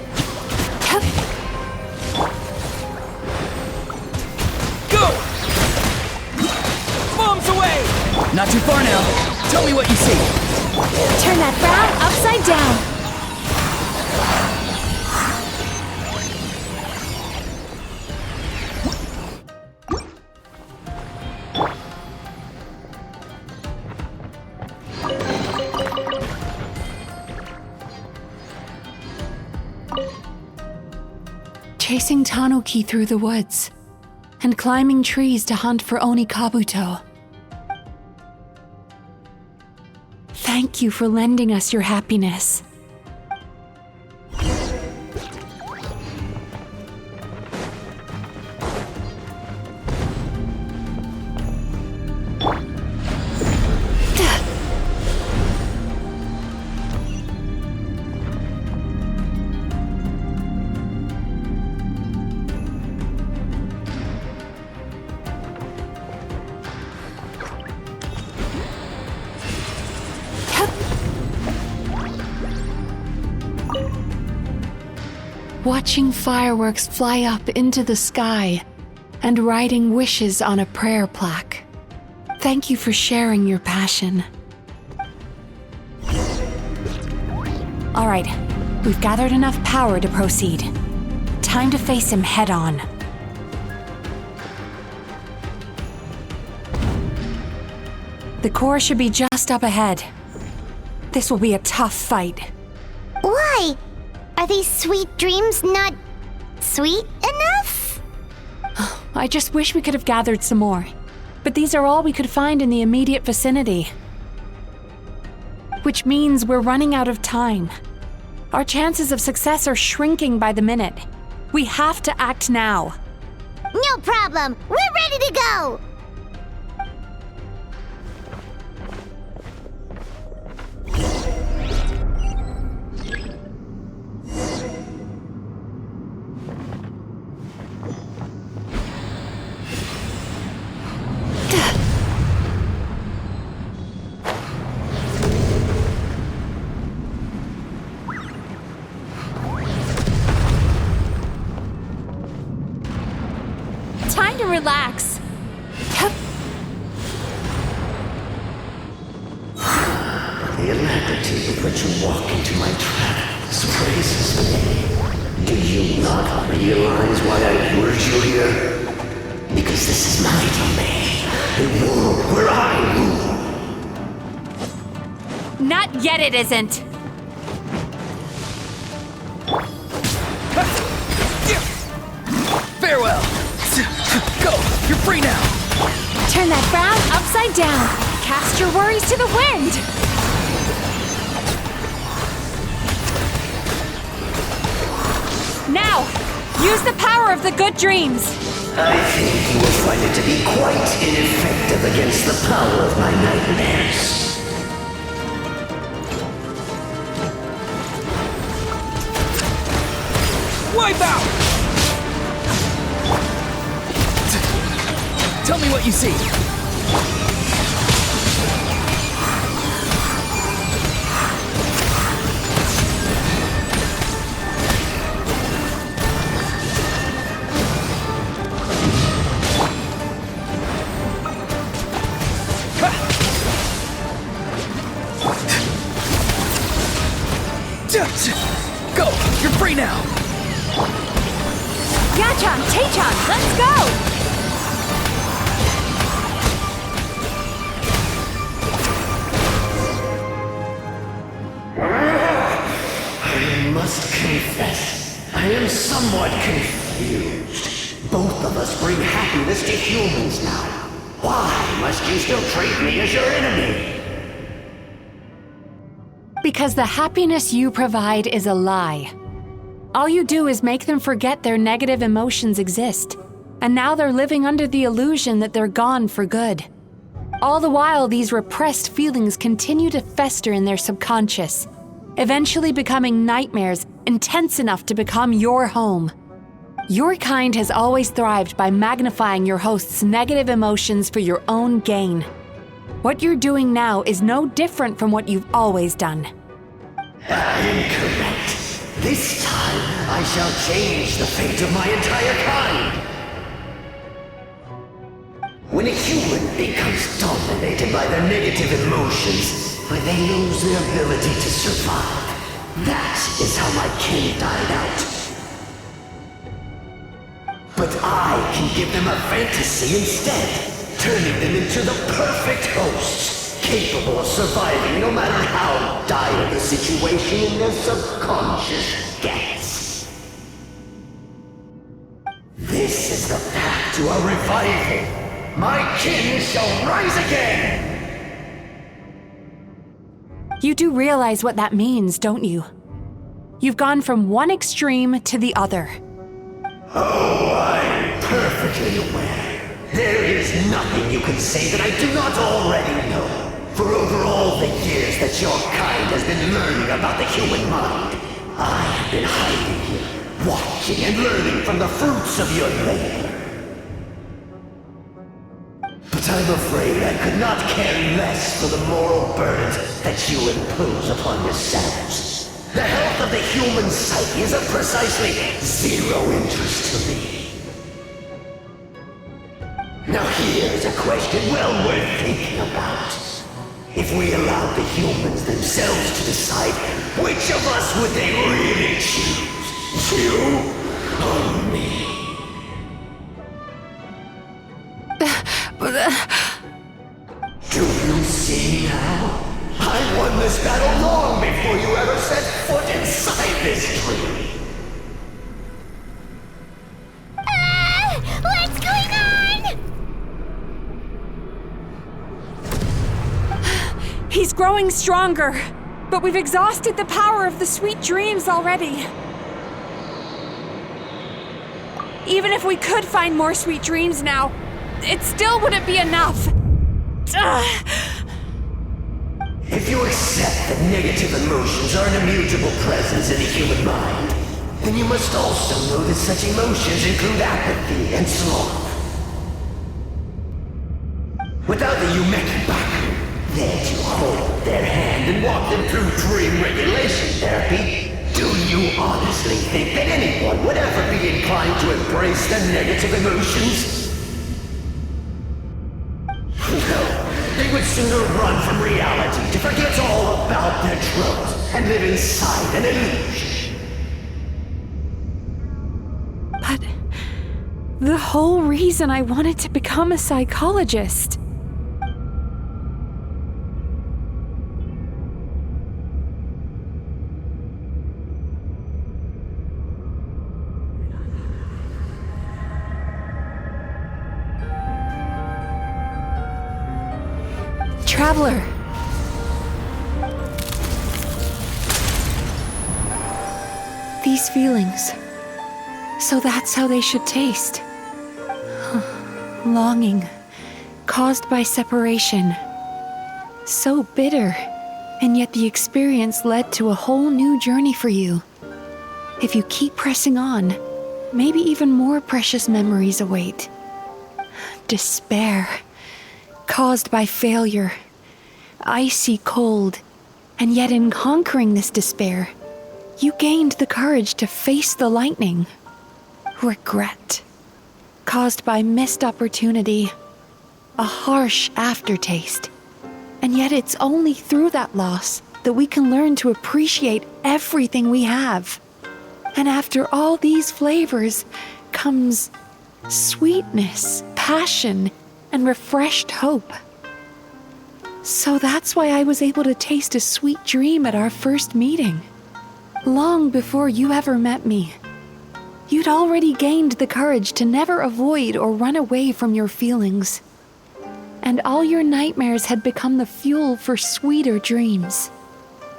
Go! Bombs away! Not too far now. Tell me what you see. Turn that frown upside down. Chasing Tanuki through the woods, and climbing trees to hunt for Oni Kabuto. Thank you for lending us your happiness. watching fireworks fly up into the sky, and writing wishes on a prayer plaque. Thank you for sharing your passion. All right, we've gathered enough power to proceed. Time to face him head on. The core should be just up ahead. This will be a tough fight. Why? Are these sweet dreams not sweet enough? I just wish we could have gathered some more. But these are all we could find in the immediate vicinity. Which means we're running out of time. Our chances of success are shrinking by the minute. We have to act now. No problem. We're ready to go. Time to relax. The alacrity with which you walk into my trap surprises me. Do you not realize why I lured you here? Because this is my domain, a world where I rule. Not yet, it isn't. Farewell! Go! You're free now! Turn that frown upside down. Cast your worries to the wind. Now, use the power of the good dreams. I think you will find it to be quite ineffective against the power of my nightmares. Wipe out! Tell me what you see. Go! You're free now! Yachan, Taechan, let's go! I must confess, I am somewhat confused. Both of us bring happiness to humans now. Why must you still treat me as your enemy? Because the happiness you provide is a lie. All you do is make them forget their negative emotions exist. And now they're living under the illusion that they're gone for good. All the while, these repressed feelings continue to fester in their subconscious, eventually becoming nightmares intense enough to become your home. Your kind has always thrived by magnifying your host's negative emotions for your own gain. What you're doing now is no different from what you've always done. Incorrect. This time, I shall change the fate of my entire kind. When a human becomes dominated by their negative emotions, when they lose their ability to survive, that is how my kin died out. But I can give them a fantasy instead, turning them into the perfect hosts, capable of surviving no matter how dire the situation in their subconscious gets. This is the path to a revival. My kin shall rise again! You do realize what that means, don't you? You've gone from one extreme to the other. Oh, I'm perfectly aware. There is nothing you can say that I do not already know. For over all the years that your kind has been learning about the human mind, I have been hiding here, watching and learning from the fruits of your labor. But I'm afraid I could not care less for the moral burdens that you impose upon yourselves. The health of the human psyche is of precisely zero interest to me. Now here's a question well worth thinking about. If we allowed the humans themselves to decide, which of us would they really choose? You or me? Do you see now? I won this battle long before you ever set foot inside this tree. What's going on? He's growing stronger, but we've exhausted the power of the sweet dreams already. Even if we could find more sweet dreams now, it still wouldn't be enough. If you accept that negative emotions are an immutable presence in the human mind, then you must also know that such emotions include apathy and sloth. Without the Yumemizuki there to hold their hand and walk them through dream regulation therapy, do you honestly think that anyone would ever be inclined to embrace the negative emotions? No, they would sooner run from reality to forget all about their troubles and live inside an illusion. But the whole reason I wanted to become a psychologist. Traveler. These feelings. So that's how they should taste. Longing, caused by separation. So bitter, and yet the experience led to a whole new journey for you. If you keep pressing on, maybe even more precious memories await. Despair, caused by failure. Icy cold, and yet in conquering this despair, you gained the courage to face the lightning. Regret, caused by missed opportunity, a harsh aftertaste. And yet it's only through that loss that we can learn to appreciate everything we have. And after all these flavors comes sweetness, passion, and refreshed hope. So that's why I was able to taste a sweet dream at our first meeting. Long before you ever met me. You'd already gained the courage to never avoid or run away from your feelings. And all your nightmares had become the fuel for sweeter dreams.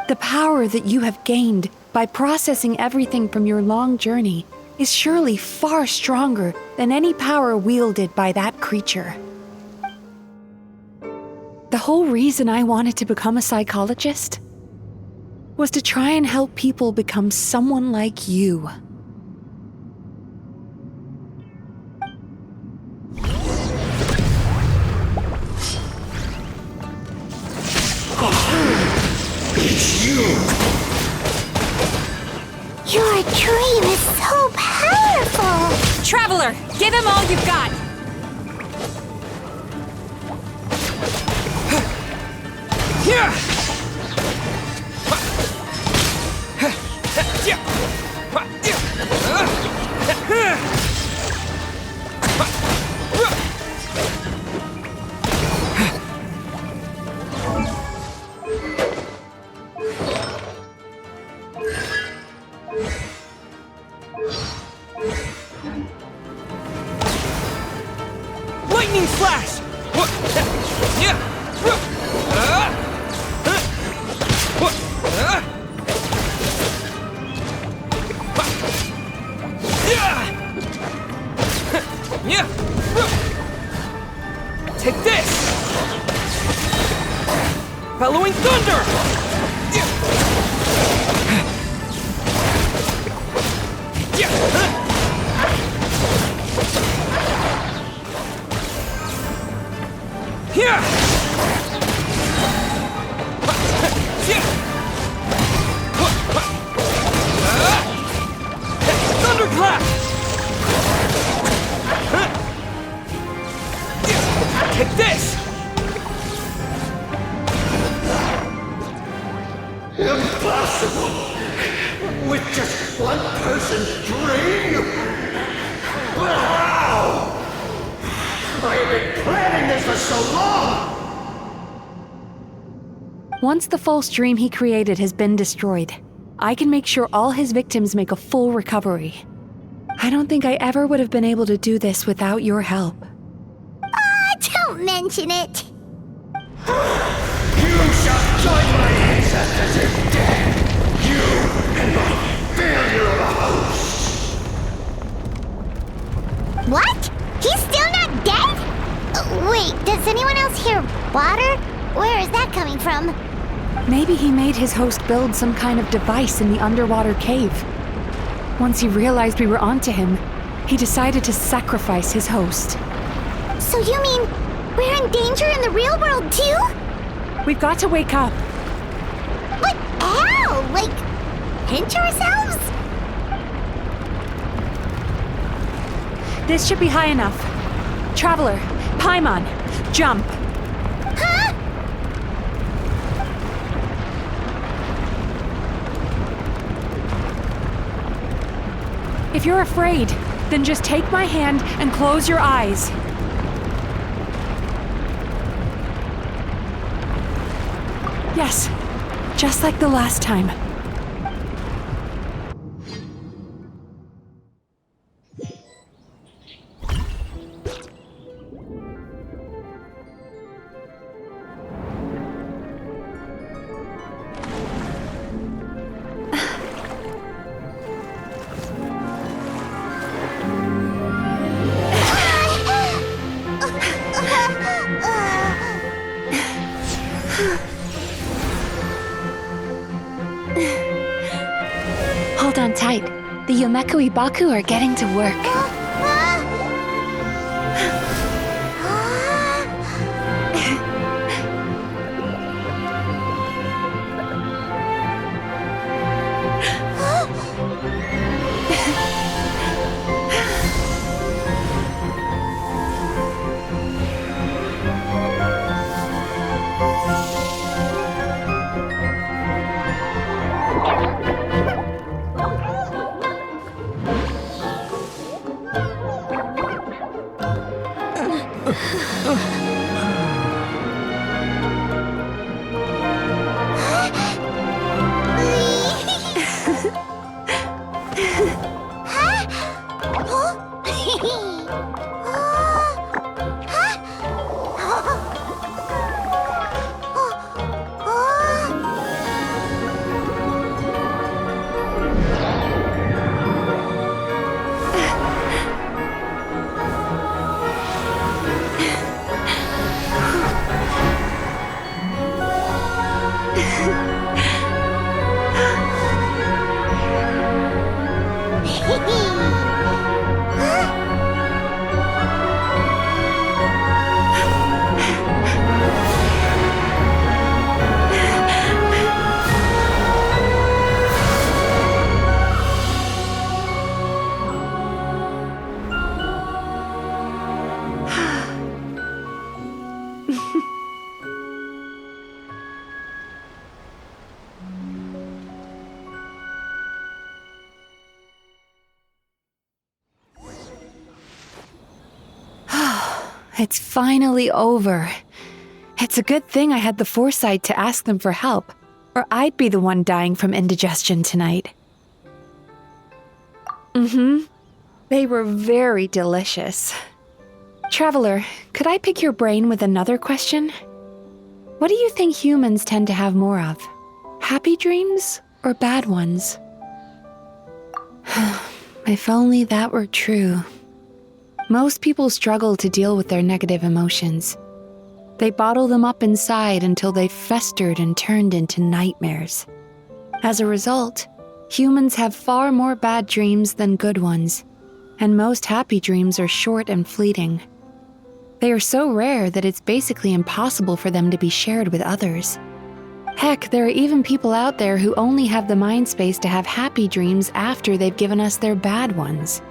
The power that you have gained by processing everything from your long journey is surely far stronger than any power wielded by that creature. The whole reason I wanted to become a psychologist was to try and help people become someone like you. It's you! Your dream is so powerful! Traveler, give him all you've got! Lightning flash! Take this! Bellowing thunder! With just one person's dream? But how? I have been planning this for so long! Once the false dream he created has been destroyed, I can make sure all his victims make a full recovery. I don't think I ever would have been able to do this without your help. Don't mention it. You shall join my ancestors in death! You and my failure of a host! What? He's still not dead? Wait, does anyone else hear water? Where is that coming from? Maybe he made his host build some kind of device in the underwater cave. Once he realized we were onto him, he decided to sacrifice his host. So you mean we're in danger in the real world too? We've got to wake up. But how? Like, pinch ourselves? This should be high enough. Traveler, Paimon, jump. Huh? If you're afraid, then just take my hand and close your eyes. Yes, just like the last time. Hold on tight. The Yumemizuki are getting to work. It's finally over. It's a good thing I had the foresight to ask them for help, or I'd be the one dying from indigestion tonight. They were very delicious. Traveler, could I pick your brain with another question? What do you think humans tend to have more of? Happy dreams or bad ones? If only that were true. Most people struggle to deal with their negative emotions. They bottle them up inside until they've festered and turned into nightmares. As a result, humans have far more bad dreams than good ones, and most happy dreams are short and fleeting. They are so rare that it's basically impossible for them to be shared with others. Heck, there are even people out there who only have the mind space to have happy dreams after they've given us their bad ones.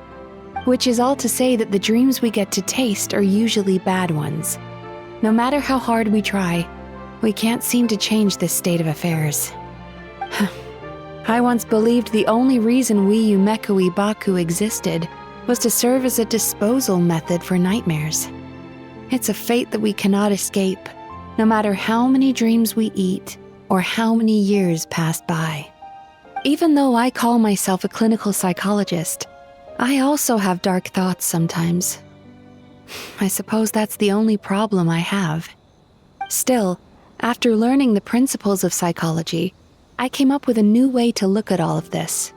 Which is all to say that the dreams we get to taste are usually bad ones. No matter how hard we try, we can't seem to change this state of affairs. I once believed the only reason we Yumekui Baku existed was to serve as a disposal method for nightmares. It's a fate that we cannot escape, no matter how many dreams we eat or how many years pass by. Even though I call myself a clinical psychologist, I also have dark thoughts sometimes. I suppose that's the only problem I have. Still, after learning the principles of psychology, I came up with a new way to look at all of this.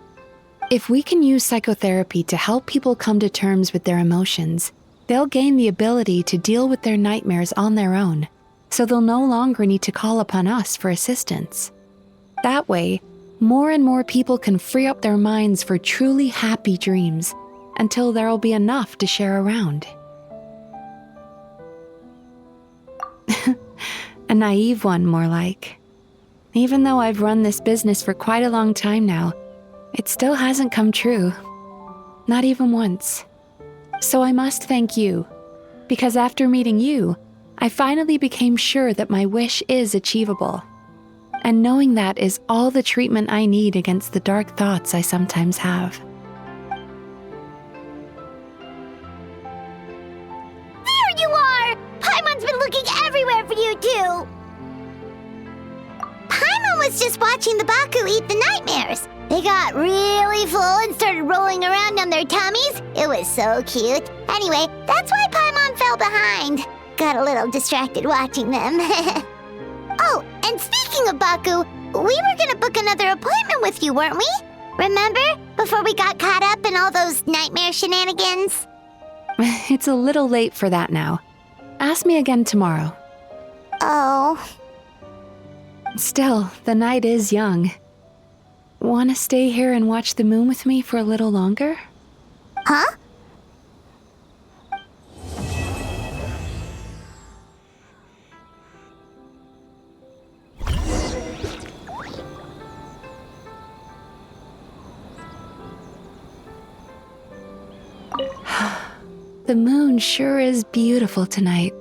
If we can use psychotherapy to help people come to terms with their emotions, they'll gain the ability to deal with their nightmares on their own, so they'll no longer need to call upon us for assistance. That way, more and more people can free up their minds for truly happy dreams until there'll be enough to share around. A naive one, more like. Even though I've run this business for quite a long time now, it still hasn't come true. Not even once. So I must thank you, because after meeting you, I finally became sure that my wish is achievable. And knowing that is all the treatment I need against the dark thoughts I sometimes have. There you are! Paimon's been looking everywhere for you, too! Paimon was just watching the Baku eat the nightmares. They got really full and started rolling around on their tummies. It was so cute. Anyway, that's why Paimon fell behind. Got a little distracted watching them. Oh, and speaking of Baku, we were gonna book another appointment with you, weren't we? Remember? Before we got caught up in all those nightmare shenanigans? It's a little late for that now. Ask me again tomorrow. Oh. Still, the night is young. Want to stay here and watch the moon with me for a little longer? Huh? The moon sure is beautiful tonight.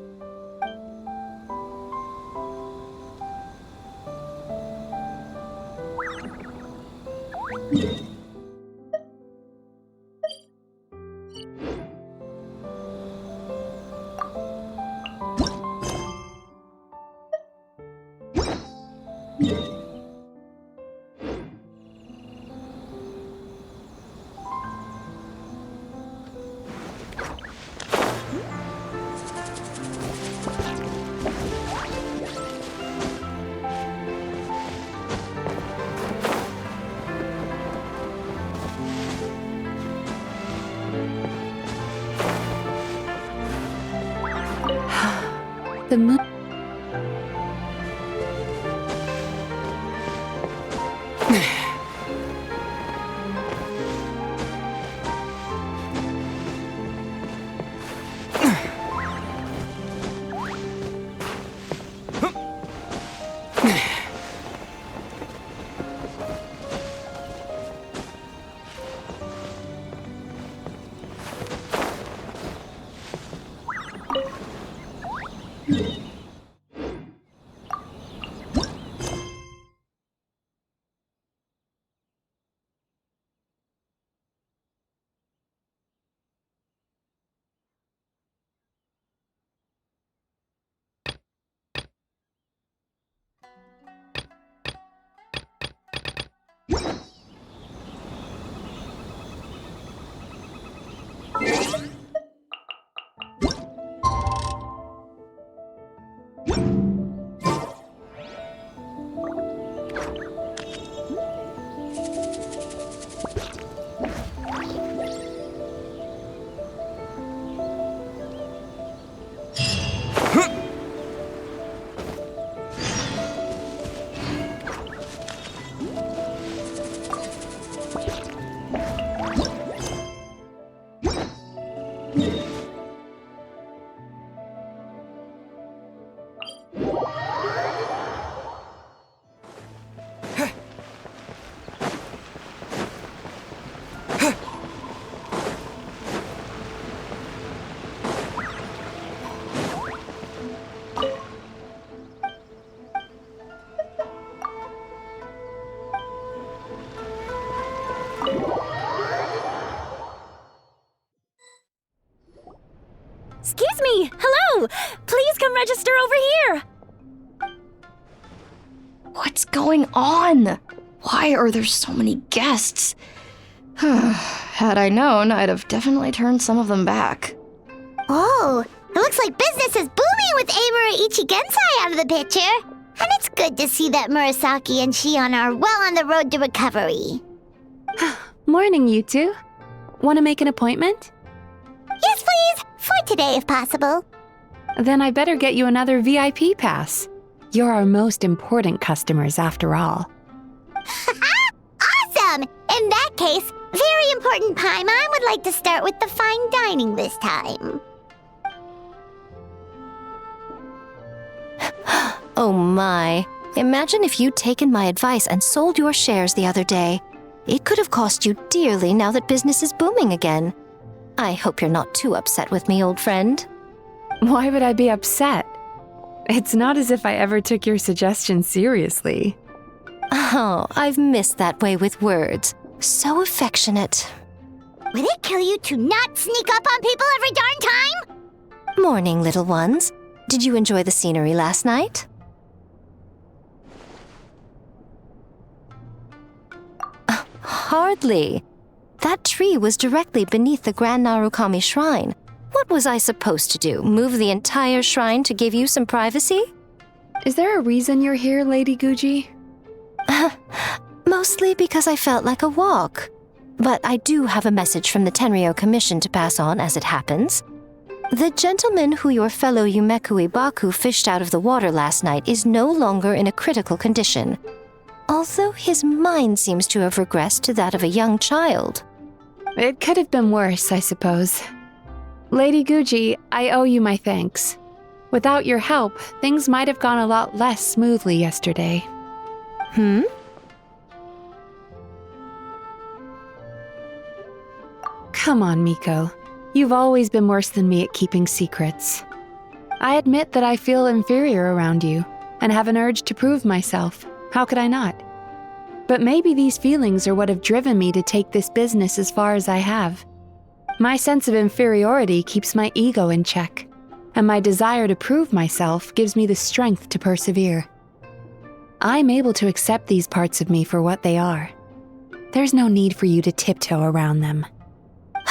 The moon. Hi! Hello! Please come register over here! What's going on? Why are there so many guests? Had I known, I'd have definitely turned some of them back. Oh, it looks like business is booming with Amura Ichigensai out of the picture. And it's good to see that Murasaki and Shion are well on the road to recovery. Morning, you two. Want to make an appointment? Yes, please. For today, if possible. Then I better get you another VIP pass. You're our most important customers, after all. Awesome! In that case, very important Paimon would like to start with the fine dining this time. Oh my. Imagine if you'd taken my advice and sold your shares the other day. It could have cost you dearly now that business is booming again. I hope you're not too upset with me, old friend. Why would I be upset? It's not as if I ever took your suggestion seriously. Oh, I've missed that way with words. So affectionate. Would it kill you to not sneak up on people every darn time? Morning, little ones. Did you enjoy the scenery last night? Hardly. That tree was directly beneath the Grand Narukami Shrine. What was I supposed to do? Move the entire shrine to give you some privacy? Is there a reason you're here, Lady Guji? Mostly because I felt like a walk. But I do have a message from the Tenryo Commission to pass on as it happens. The gentleman who your fellow Yumekui Baku fished out of the water last night is no longer in a critical condition, although his mind seems to have regressed to that of a young child. It could have been worse, I suppose. Lady Guji, I owe you my thanks. Without your help, things might have gone a lot less smoothly yesterday. Come on, Miko. You've always been worse than me at keeping secrets. I admit that I feel inferior around you, and have an urge to prove myself. How could I not? But maybe these feelings are what have driven me to take this business as far as I have. My sense of inferiority keeps my ego in check, and my desire to prove myself gives me the strength to persevere. I'm able to accept these parts of me for what they are. There's no need for you to tiptoe around them.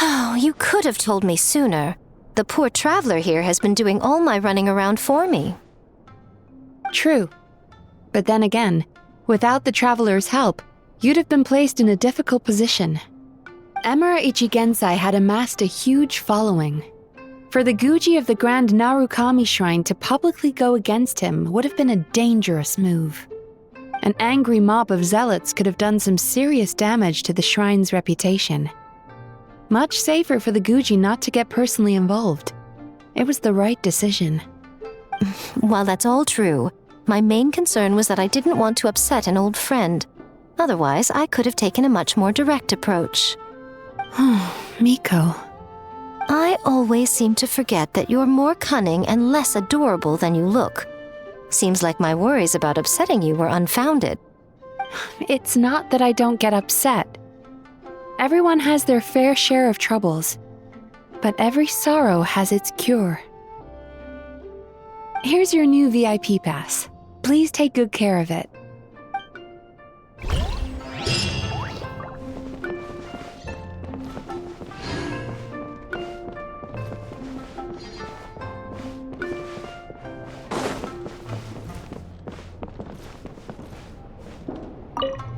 Oh, you could have told me sooner. The poor traveler here has been doing all my running around for me. True. But then again, without the traveler's help, you'd have been placed in a difficult position. Emura Ichigensai had amassed a huge following. For the Guji of the Grand Narukami Shrine to publicly go against him would have been a dangerous move. An angry mob of zealots could have done some serious damage to the shrine's reputation. Much safer for the Guji not to get personally involved. It was the right decision. While that's all true, my main concern was that I didn't want to upset an old friend. Otherwise, I could have taken a much more direct approach. Miko. I always seem to forget that you're more cunning and less adorable than you look. Seems like my worries about upsetting you were unfounded. It's not that I don't get upset. Everyone has their fair share of troubles, but every sorrow has its cure. Here's your new VIP pass. Please take good care of it.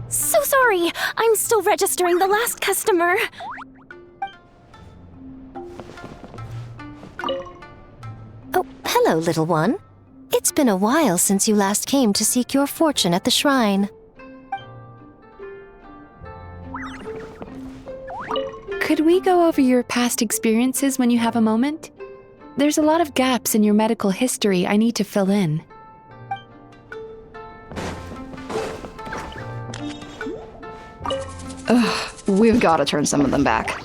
So sorry! I'm still registering the last customer. Oh, hello, little one. It's been a while since you last came to seek your fortune at the shrine. Could we go over your past experiences when you have a moment? There's a lot of gaps in your medical history I need to fill in. Ugh, we've got to turn some of them back.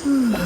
Whew.